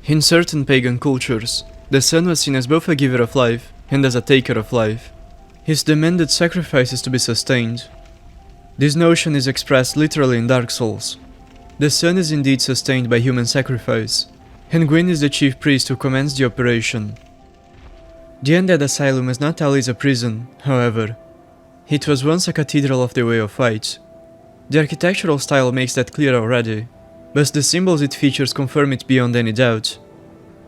In certain pagan cultures, the sun was seen as both a giver of life and as a taker of life. His demanded sacrifices to be sustained. This notion is expressed literally in Dark Souls. The sun is indeed sustained by human sacrifice, and Gwyn is the chief priest who commands the operation. The Undead Asylum is not always a prison, however. It was once a cathedral of the Way of White. The architectural style makes that clear already, but the symbols it features confirm it beyond any doubt.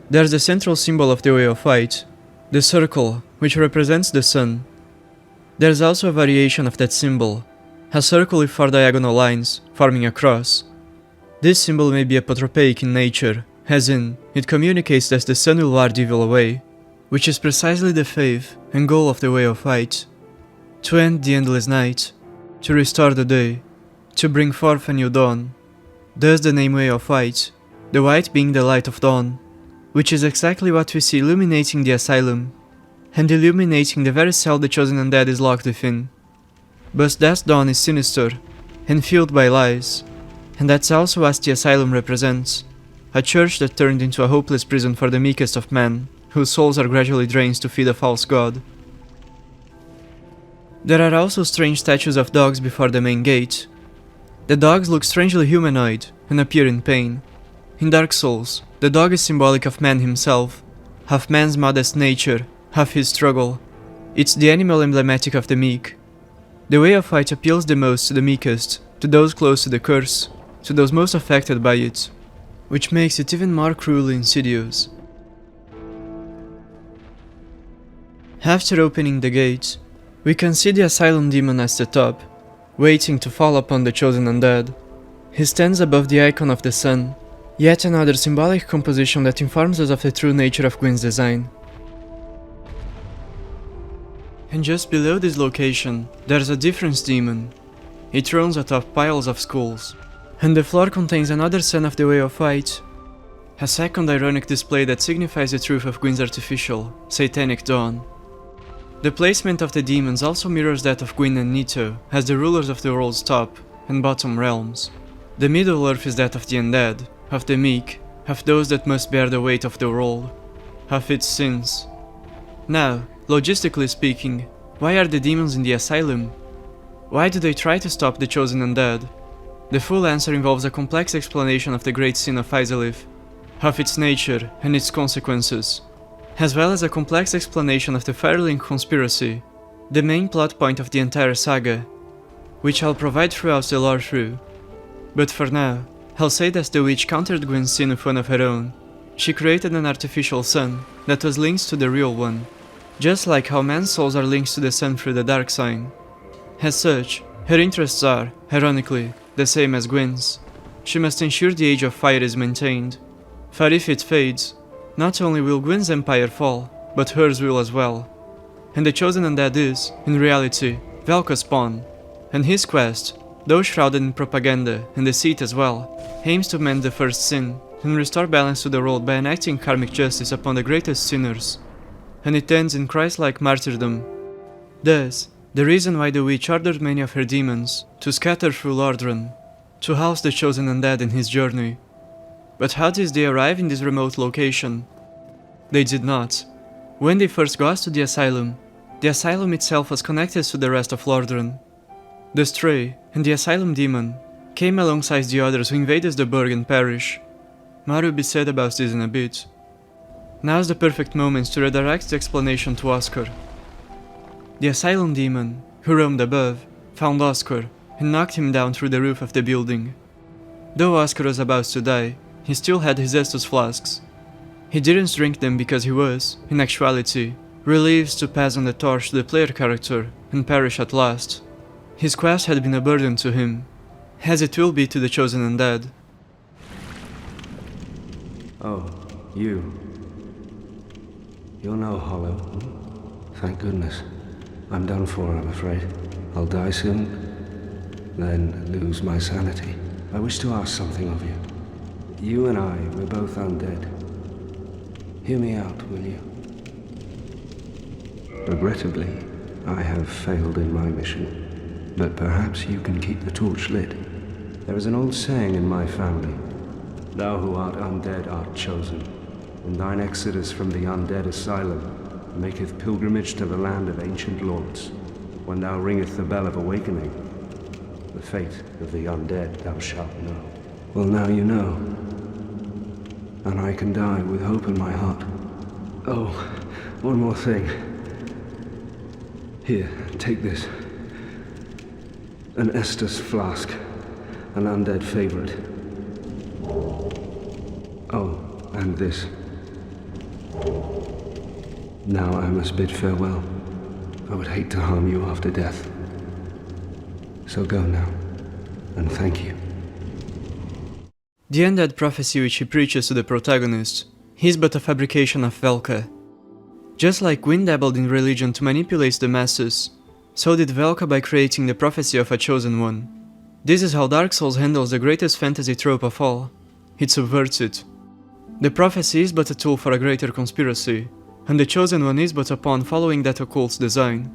There's the central symbol of the Way of White, the circle, which represents the sun. There's also a variation of that symbol, a circle with 4 diagonal lines, forming a cross. This symbol may be apotropaic in nature, as in, it communicates that the sun will ward evil away, which is precisely the faith and goal of the Way of White. To end the endless night, to restore the day, to bring forth a new dawn. Thus the name Way of White, the white being the light of dawn, which is exactly what we see illuminating the asylum, and illuminating the very cell the chosen undead is locked within. But that dawn is sinister, and fueled by lies, and that's also what the asylum represents, a church that turned into a hopeless prison for the meekest of men, whose souls are gradually drained to feed a false god. There are also strange statues of dogs before the main gate. The dogs look strangely humanoid, and appear in pain. In Dark Souls, the dog is symbolic of man himself, of man's modest nature, of his struggle. It's the animal emblematic of the meek. The Way of White appeals the most to the meekest, to those close to the curse, to those most affected by it, which makes it even more cruelly insidious. After opening the gate, we can see the asylum demon at the top, waiting to fall upon the chosen undead. He stands above the icon of the sun, Yet another symbolic composition that informs us of the true nature of Gwyn's design. And just below this location, there's a difference demon. It thrones atop piles of skulls. And the floor contains another Son of the Way of White, a second ironic display that signifies the truth of Gwyn's artificial, satanic dawn. The placement of the demons also mirrors that of Gwyn and Nito, as the rulers of the world's top and bottom realms. The Middle Earth is that of the undead, of the meek, of those that must bear the weight of the world, of its sins. Now, logistically speaking, why are the demons in the asylum? Why do they try to stop the chosen undead? The full answer involves a complex explanation of the great sin of Izalith, of its nature and its consequences, as well as a complex explanation of the Firelink conspiracy, the main plot point of the entire saga, which I'll provide throughout the lore through. But for now, I'll say that the witch countered Gwyn's sin with one of her own. She created an artificial sun that was linked to the real one, just like how man's souls are linked to the sun through the dark sign. As such, her interests are, ironically, the same as Gwyn's. She must ensure the Age of Fire is maintained. For if it fades, not only will Gwyn's empire fall, but hers will as well. And the chosen undead is, in reality, Velka's pawn, and his quest, though shrouded in propaganda and deceit as well, aims to mend the first sin and restore balance to the world by enacting karmic justice upon the greatest sinners. And it ends in Christ-like martyrdom. Thus, the reason why the witch ordered many of her demons to scatter through Lordran, to house the chosen undead in his journey. But how did they arrive in this remote location? They did not. When they first got to the asylum itself was connected to the rest of Lordran. The Stray and the Asylum Demon came alongside the others who invaded the burg and parish. More will be said about this in a bit. Now's the perfect moment to redirect the explanation to Oscar. The Asylum Demon, who roamed above, found Oscar and knocked him down through the roof of the building. Though Oscar was about to die, he still had his Estus flasks. He didn't drink them because he was, in actuality, relieved to pass on the torch to the player character and perish at last. His quest had been a burden to him, as it will be to the chosen undead. Oh, you. You're no hollow. Thank goodness. I'm done for, I'm afraid. I'll die soon, then lose my sanity. I wish to ask something of you. You and I, we're both undead. Hear me out, will you? Regrettably, I have failed in my mission, but perhaps you can keep the torch lit. There is an old saying in my family, "Thou who art undead art chosen, and thine exodus from the Undead Asylum maketh pilgrimage to the land of ancient lords. When thou ringeth the bell of awakening, the fate of the undead thou shalt know." Well, now you know. And I can die with hope in my heart. Oh, one more thing. Here, take this. An Estus flask. An undead favorite. Oh, and this. Now I must bid farewell. I would hate to harm you after death. So go now, and thank you. The undead prophecy which he preaches to the protagonist is but a fabrication of Velka. Just like Gwyn dabbled in religion to manipulate the masses, so did Velka by creating the prophecy of a chosen one. This is how Dark Souls handles the greatest fantasy trope of all. It subverts it. The prophecy is but a tool for a greater conspiracy, and the chosen one is but a pawn following that occult's design.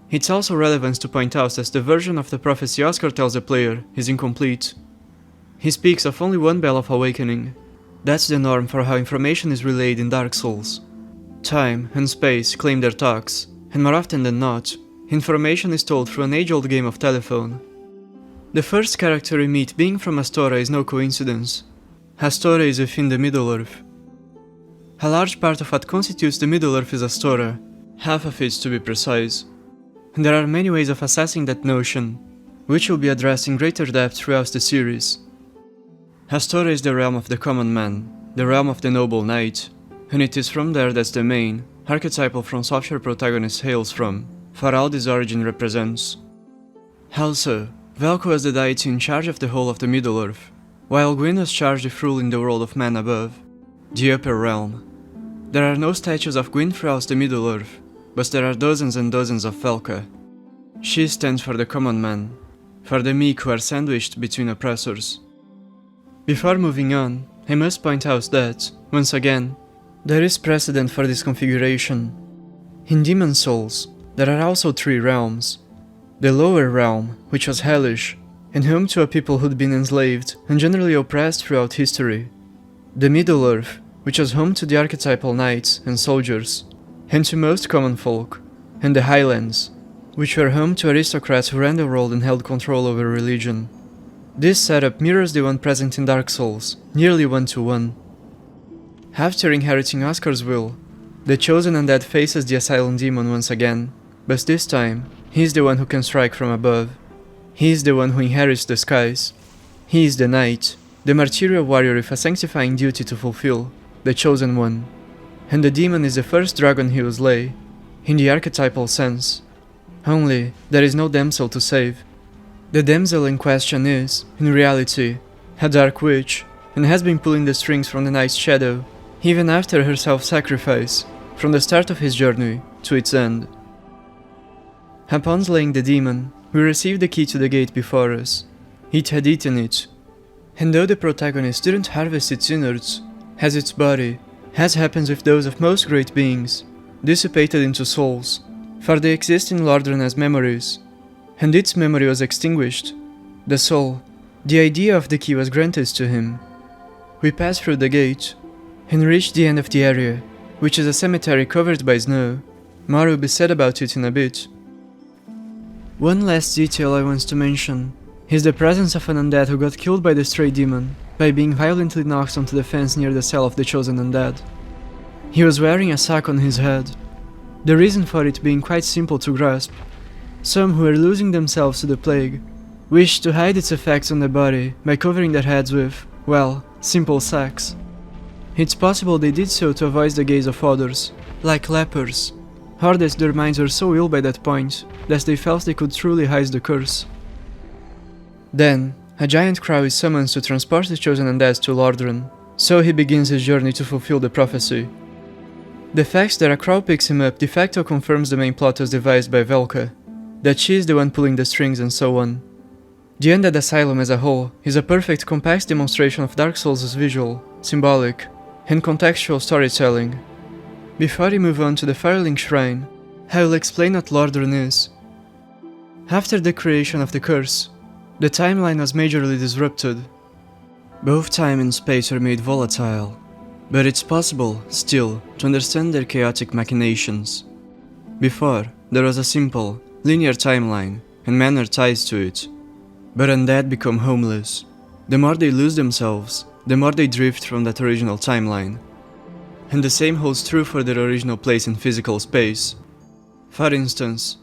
It's also relevant to point out that the version of the prophecy Oscar tells the player is incomplete. He speaks of only one bell of awakening. That's the norm for how information is relayed in Dark Souls. Time and space claim their talks, and more often than not, information is told through an age-old game of telephone. The first character we meet being from Astora is no coincidence. Astora is within the Middle-earth. A large part of what constitutes the Middle-earth is Astora, half of it to be precise. And there are many ways of assessing that notion, which will be addressed in greater depth throughout the series. Astora is the realm of the common man, the realm of the noble knight, and it is from there that the main, archetypal From Software protagonist hails from, for all this origin represents. Also, Velka was the deity in charge of the whole of the Middle-earth, while Gwyn was charged with ruling the world of men above, the upper realm. There are no statues of Gwyn throughout the Middle-earth, but there are dozens and dozens of Velka. She stands for the common man, for the meek who are sandwiched between oppressors. Before moving on, I must point out that, once again, there is precedent for this configuration. In Demon Souls, there are also 3 realms. The lower realm, which was hellish, and home to a people who'd been enslaved and generally oppressed throughout history. The Middle-earth, which was home to the archetypal knights and soldiers, and to most common folk, and the Highlands, which were home to aristocrats who ran the world and held control over religion. This setup mirrors the one present in Dark Souls, nearly 1-to-1. After inheriting Oscar's will, the chosen undead faces the Asylum demon once again, but this time, he's the one who can strike from above. He's the one who inherits the skies. He is the knight, the martyrial warrior with a sanctifying duty to fulfill, the chosen one. And the demon is the first dragon he will slay, in the archetypal sense. Only, there is no damsel to save. The damsel in question is, in reality, a dark witch, and has been pulling the strings from the knight's shadow, even after her self-sacrifice, from the start of his journey to its end. Upon slaying the demon, we received the key to the gate before us. It had eaten it. And though the protagonist didn't harvest its innards, as its body, as happens with those of most great beings, dissipated into souls, for they exist in Lordran as memories, and its memory was extinguished. The soul, the idea of the key was granted to him. We passed through the gate, and reached the end of the area, which is a cemetery covered by snow. More will be said about it in a bit. One last detail I want to mention is the presence of an undead who got killed by the stray demon by being violently knocked onto the fence near the cell of the chosen undead. He was wearing a sack on his head, the reason for it being quite simple to grasp. Some who were losing themselves to the plague wished to hide its effects on the body by covering their heads with, well, simple sacks. It's possible they did so to avoid the gaze of others, like lepers, or that their minds were so ill by that point that they felt they could truly hide the curse. Then, a giant crow is summoned to transport the chosen undead to Lordran, so he begins his journey to fulfill the prophecy. The fact that a crow picks him up de facto confirms the main plot was devised by Velka, that she is the one pulling the strings and so on. The Undead Asylum as a whole is a perfect compact demonstration of Dark Souls' visual, symbolic, and contextual storytelling. Before we move on to the Firelink shrine, I will explain what Lordran is. After the creation of the curse, the timeline was majorly disrupted. Both time and space were made volatile, but it's possible, still, to understand their chaotic machinations. Before, there was a simple, linear timeline, and men are tied to it. But undead become homeless. The more they lose themselves, the more they drift from that original timeline. And the same holds true for their original place in physical space. For instance,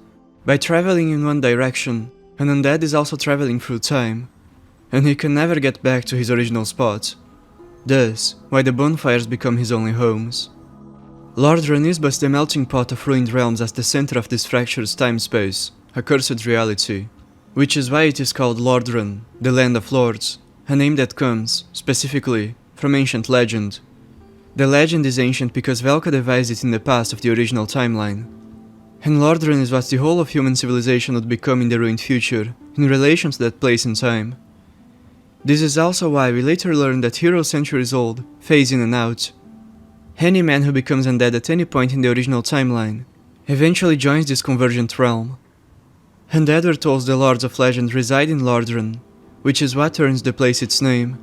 by traveling in one direction, an undead is also traveling through time, and he can never get back to his original spot. Thus, why the bonfires become his only homes. Lordran is but the melting pot of ruined realms as the center of this fractured time-space, a cursed reality, which is why it is called Lordran, the Land of Lords, a name that comes, specifically, from ancient legend. The legend is ancient because Velka devised it in the past of the original timeline. And Lordran is what the whole of human civilization would become in the ruined future, in relation to that place in time. This is also why we later learn that heroes centuries old phase in and out. Any man who becomes undead at any point in the original timeline eventually joins this convergent realm. Undead were told the Lords of Legend reside in Lordran, which is what earns the place its name.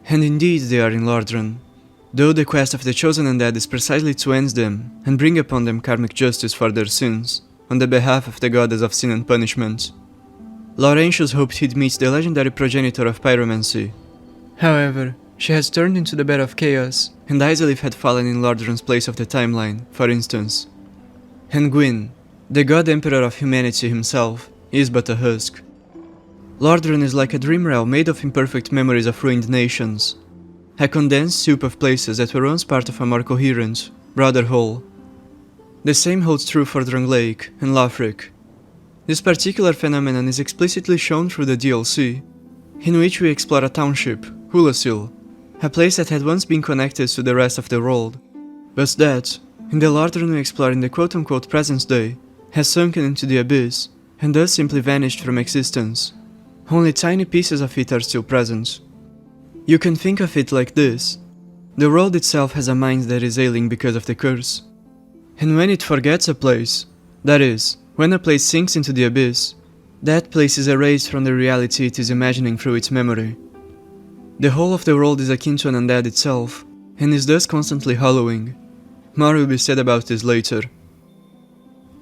And indeed they are in Lordran, though the quest of the chosen undead is precisely to end them and bring upon them karmic justice for their sins, on the behalf of the goddess of sin and punishment. Laurentius hoped he'd meet the legendary progenitor of pyromancy. However, she has turned into the bed of chaos, and Izalith had fallen in Lordran's place of the timeline, for instance. And Gwyn, the god emperor of humanity himself, is but a husk. Lordran is like a dream realm made of imperfect memories of ruined nations, a condensed soup of places that were once part of a more coherent, broader whole. The same holds true for Drangleic and Lothric. This particular phenomenon is explicitly shown through the DLC, in which we explore a township, Hulasil, a place that had once been connected to the rest of the world, but that, in the Lordran we explore in the quote-unquote present day, has sunken into the abyss, and thus simply vanished from existence. Only tiny pieces of it are still present. You can think of it like this. The world itself has a mind that is ailing because of the curse. And when it forgets a place, that is, when a place sinks into the abyss, that place is erased from the reality it is imagining through its memory. The whole of the world is akin to an undead itself, and is thus constantly hollowing. More will be said about this later.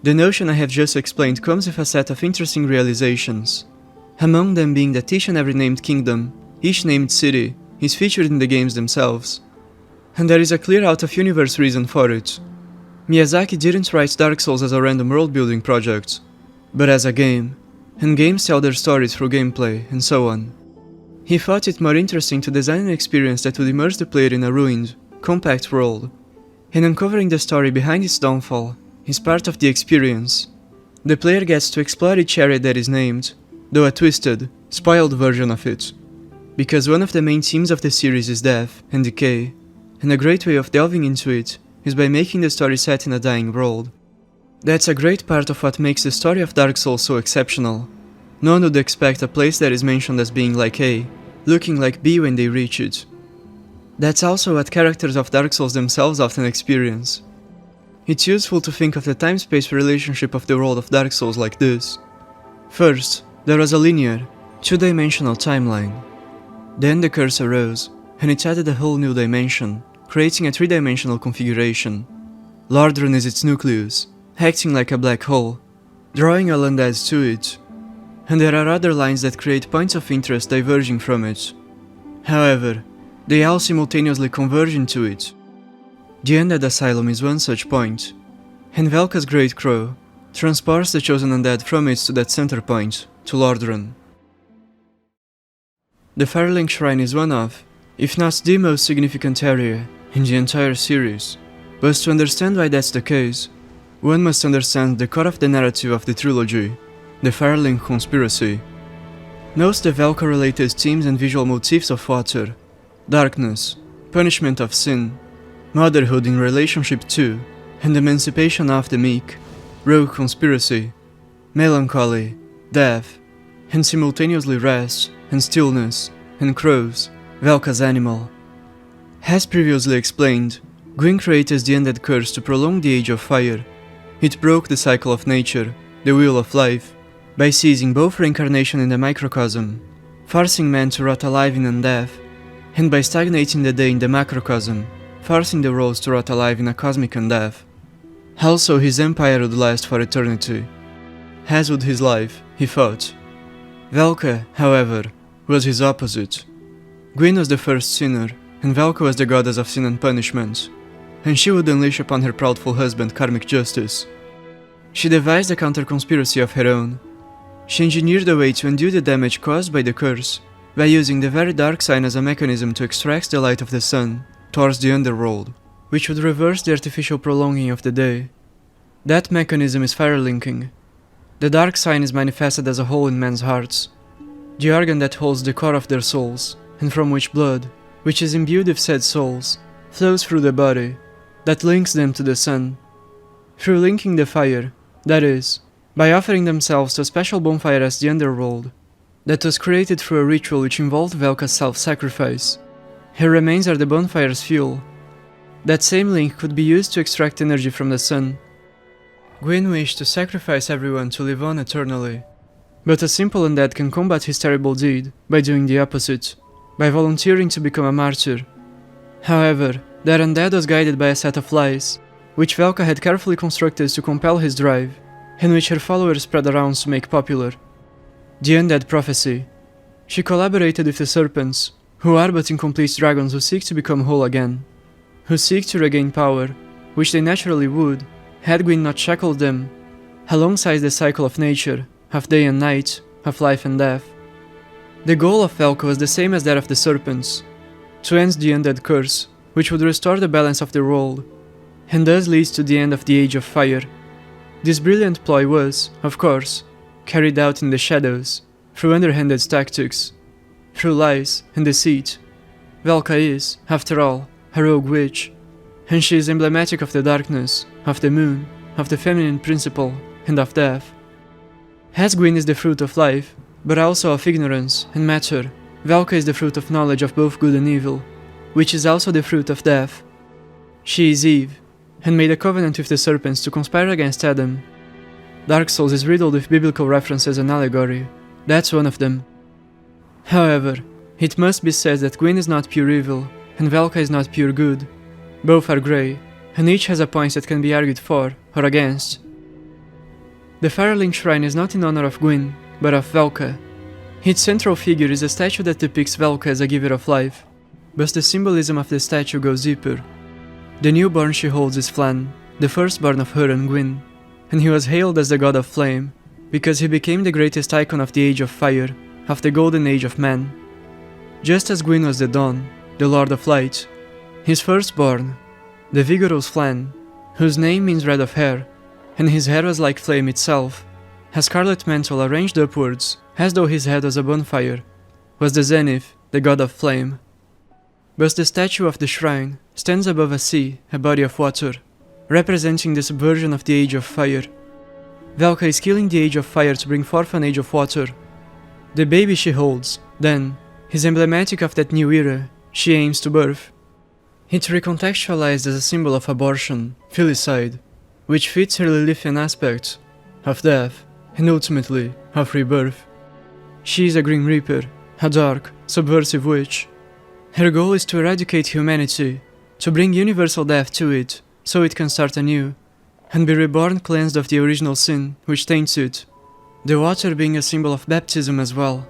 The notion I have just explained comes with a set of interesting realizations, among them being that each and every named kingdom, each named city, is featured in the games themselves, and there is a clear out-of-universe reason for it. Miyazaki didn't write Dark Souls as a random world-building project, but as a game, and games tell their stories through gameplay, and so on. He thought it more interesting to design an experience that would immerse the player in a ruined, compact world, and uncovering the story behind its downfall is part of the experience. The player gets to explore each area that is named, though a twisted, spoiled version of it, because one of the main themes of the series is death and decay, and a great way of delving into it is by making the story set in a dying world. That's a great part of what makes the story of Dark Souls so exceptional. No one would expect a place that is mentioned as being like A, looking like B when they reach it. That's also what characters of Dark Souls themselves often experience. It's useful to think of the time-space relationship of the world of Dark Souls like this. First, there was a linear, two-dimensional timeline. Then the curse arose, and it added a whole new dimension, creating a three-dimensional configuration. Lordran is its nucleus, acting like a black hole, drawing all undeads to it. And there are other lines that create points of interest diverging from it. However, they all simultaneously converge into it. The Undead Asylum is one such point, and Velka's Great Crow transports the chosen undead from it to that center point, to Lordran. The Firelink Shrine is one of, if not the most significant area in the entire series, but to understand why that's the case, one must understand the core of the narrative of the trilogy, the Firelink Conspiracy. Note the Velka-related themes and visual motifs of water, darkness, punishment of sin, motherhood in relationship to, and emancipation of the meek, rogue conspiracy, melancholy, death, and simultaneously rest, and stillness, and crows, Velka's animal. As previously explained, Gwyn created the Undead Curse to prolong the Age of Fire. It broke the cycle of nature, the wheel of life, by seizing both reincarnation in the microcosm, forcing man to rot alive in undeath, and by stagnating the day in the macrocosm, forcing the worlds to rot alive in a cosmic undeath. Also, his empire would last for eternity, as would his life, he thought. Velka, however, was his opposite. Gwyn was the first sinner, and Velka was the goddess of sin and punishment, and she would unleash upon her proudful husband karmic justice. She devised a counter-conspiracy of her own. She engineered a way to undo the damage caused by the curse, by using the very dark sign as a mechanism to extract the light of the sun towards the underworld, which would reverse the artificial prolonging of the day. That mechanism is firelinking. The dark sign is manifested as a hole in men's hearts, the organ that holds the core of their souls, and from which blood, which is imbued with said souls, flows through the body, that links them to the sun. Through linking the fire, that is, by offering themselves to a special bonfire as the underworld, that was created through a ritual which involved Velka's self-sacrifice. Her remains are the bonfire's fuel. That same link could be used to extract energy from the sun. Gwyn wished to sacrifice everyone to live on eternally, but a simple undead can combat his terrible deed by doing the opposite, by volunteering to become a martyr. However, that undead was guided by a set of lies, which Velka had carefully constructed to compel his drive, and which her followers spread around to make popular. The Undead Prophecy. She collaborated with the serpents, who are but incomplete dragons who seek to become whole again, who seek to regain power, which they naturally would, had Gwyn not shackled them, alongside the cycle of nature, of day and night, of life and death. The goal of Velka was the same as that of the serpents, to end the Undead Curse, which would restore the balance of the world, and thus leads to the end of the Age of Fire. This brilliant ploy was, of course, carried out in the shadows, through underhanded tactics, through lies and deceit, Velka is, after all, a rogue witch, and she is emblematic of the darkness, of the moon, of the feminine principle, and of death. As Gwyn is the fruit of life, but also of ignorance and matter, Velka is the fruit of knowledge of both good and evil, which is also the fruit of death. She is Eve, and made a covenant with the serpents to conspire against Adam. Dark Souls is riddled with biblical references and allegory. That's one of them. However, it must be said that Gwyn is not pure evil, and Velka is not pure good. Both are grey, and each has a point that can be argued for or against. The Firelink shrine is not in honor of Gwyn, but of Velka. Its central figure is a statue that depicts Velka as a giver of life, but the symbolism of the statue goes deeper. The newborn she holds is Flan, the firstborn of her and Gwyn, and he was hailed as the god of flame, because he became the greatest icon of the Age of Fire, of the Golden Age of Man. Just as Gwyn was the Dawn, the Lord of Light, his firstborn, the vigorous Flan, whose name means red of hair, and his hair was like flame itself, a scarlet mantle arranged upwards, as though his head was a bonfire, was the Zenith, the god of flame. But the statue of the shrine stands above a sea, a body of water, representing the subversion of the Age of Fire. Velka is killing the Age of Fire to bring forth an Age of Water. The baby she holds, then, is emblematic of that new era she aims to birth. It's recontextualized as a symbol of abortion, filicide, which fits her Lilithian aspect, of death, and ultimately, of rebirth. She is a Grim Reaper, a dark, subversive witch. Her goal is to eradicate humanity, to bring universal death to it, so it can start anew, and be reborn cleansed of the original sin which taints it, the water being a symbol of baptism as well.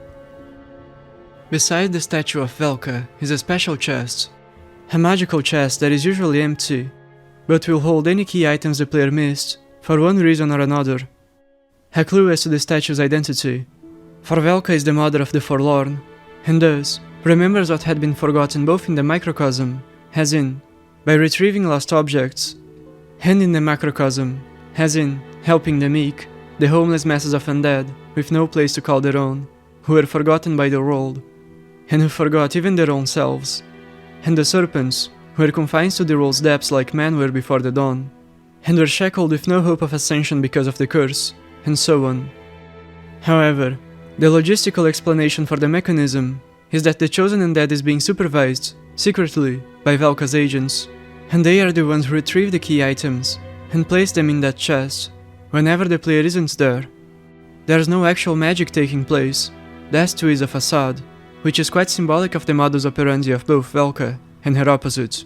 Beside the statue of Velka is a special chest, a magical chest that is usually empty, but will hold any key items the player missed, for one reason or another. A clue as to the statue's identity, for Velka is the mother of the forlorn, and thus remembers what had been forgotten both in the microcosm, as in, by retrieving lost objects, and in the macrocosm, as in, helping the meek, the homeless masses of undead, with no place to call their own, who were forgotten by the world, and who forgot even their own selves, and the serpents, who were confined to the world's depths like men were before the dawn, and were shackled with no hope of ascension because of the curse, and so on. However, the logistical explanation for the mechanism is that the chosen undead is being supervised, secretly, by Velka's agents, and they are the ones who retrieve the key items and place them in that chest whenever the player isn't there. There's no actual magic taking place, that too is a facade, which is quite symbolic of the modus operandi of both Velka and her opposite.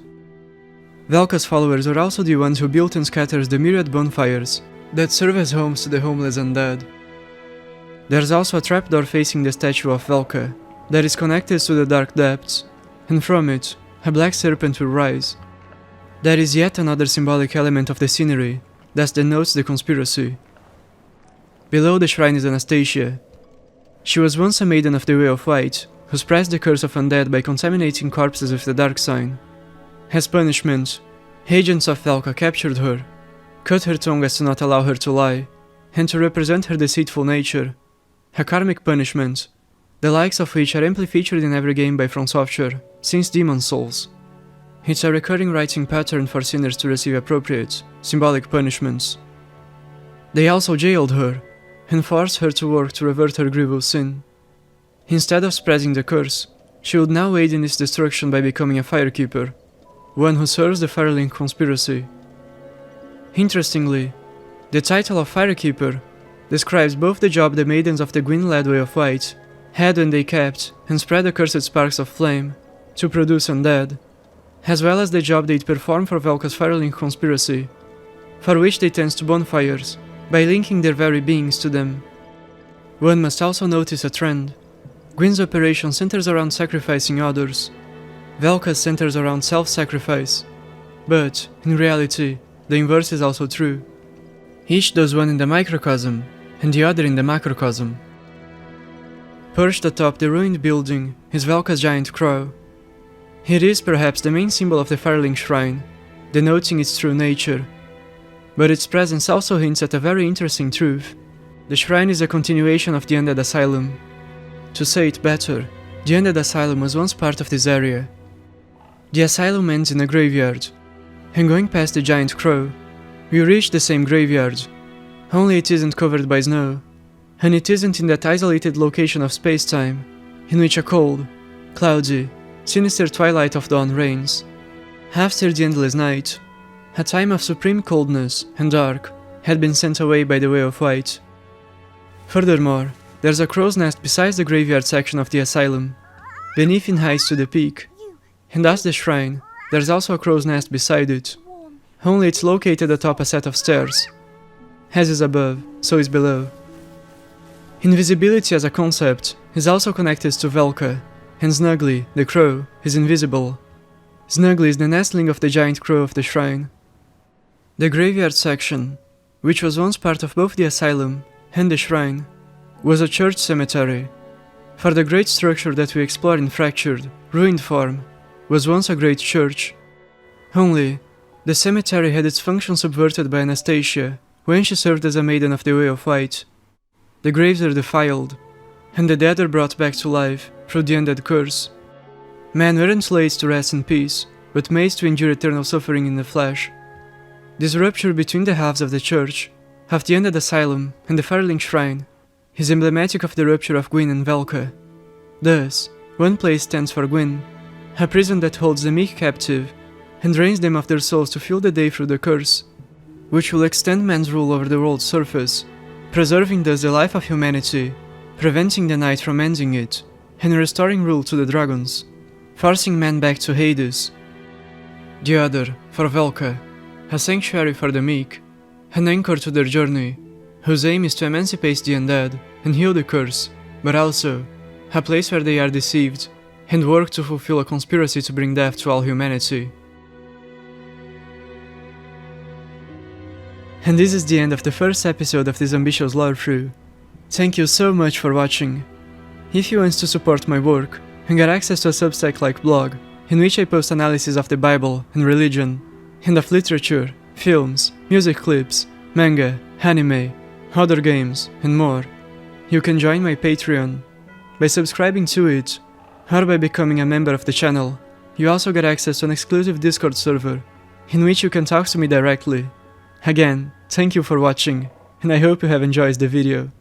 Velka's followers are also the ones who built and scattered the myriad bonfires that serve as homes to the homeless undead. There's also a trapdoor facing the statue of Velka that is connected to the dark depths, and from it, a black serpent will rise. That is yet another symbolic element of the scenery that denotes the conspiracy. Below the shrine is Anastasia. She was once a maiden of the Way of White, who spreads the curse of undead by contaminating corpses with the dark sign. As punishment, agents of Velka captured her, cut her tongue as to not allow her to lie, and to represent her deceitful nature, a karmic punishment, the likes of which are amply featured in every game by From Software, since Demon's Souls. It's a recurring writing pattern for sinners to receive appropriate, symbolic punishments. They also jailed her, and forced her to work to revert her grievous sin. Instead of spreading the curse, she would now aid in its destruction by becoming a firekeeper, one who serves the Firelink conspiracy. Interestingly, the title of Firekeeper describes both the job the maidens of the Gwyn-led Way of White had when they kept and spread accursed sparks of flame to produce undead, as well as the job they'd perform for Velka's Firelink conspiracy, for which they tend to bonfires by linking their very beings to them. One must also notice a trend. Gwyn's operation centers around sacrificing others. Velka's centers around self-sacrifice. But, in reality, the inverse is also true. Each does one in the microcosm, and the other in the macrocosm. Perched atop the ruined building is Velka's giant crow. It is perhaps the main symbol of the Firelink shrine, denoting its true nature. But its presence also hints at a very interesting truth. The shrine is a continuation of the Undead Asylum. To say it better, the Undead Asylum was once part of this area, The asylum ends in a graveyard, and going past the giant crow, we reach the same graveyard, only it isn't covered by snow, and it isn't in that isolated location of space-time, in which a cold, cloudy, sinister twilight of dawn reigns. After the endless night, a time of supreme coldness and dark had been sent away by the Way of White. Furthermore, there's a crow's nest beside the graveyard section of the asylum, beneath in height to the peak, and as the shrine, there's also a crow's nest beside it, only it's located atop a set of stairs. As is above, so is below. Invisibility as a concept is also connected to Velka, and Snuggly, the crow, is invisible. Snuggly is the nestling of the giant crow of the shrine. The graveyard section, which was once part of both the asylum and the shrine, was a church cemetery, for the great structure that we explore in fractured, ruined form was once a great church. Only, the cemetery had its function subverted by Anastasia when she served as a maiden of the Way of White. The graves are defiled, and the dead are brought back to life through the undead curse. Men weren't laid to rest in peace, but made to endure eternal suffering in the flesh. This rupture between the halves of the church, of the Undead Asylum and the Firelink Shrine, is emblematic of the rupture of Gwyn and Velka. Thus, one place stands for Gwyn, a prison that holds the meek captive and drains them of their souls to fuel the day through the curse, which will extend man's rule over the world's surface, preserving thus the life of humanity, preventing the night from ending it, and restoring rule to the dragons, forcing man back to Hades. The other, for Velka, a sanctuary for the meek, an anchor to their journey, whose aim is to emancipate the undead and heal the curse, but also a place where they are deceived and work to fulfill a conspiracy to bring death to all humanity. And this is the end of the first episode of this ambitious lore through. Thank you so much for watching. If you want to support my work and get access to a Substack-like blog, in which I post analysis of the Bible and religion, and of literature, films, music clips, manga, anime, other games, and more, you can join my Patreon. By subscribing to it, or by becoming a member of the channel, you also get access to an exclusive Discord server, in which you can talk to me directly. Again, thank you for watching, and I hope you have enjoyed the video.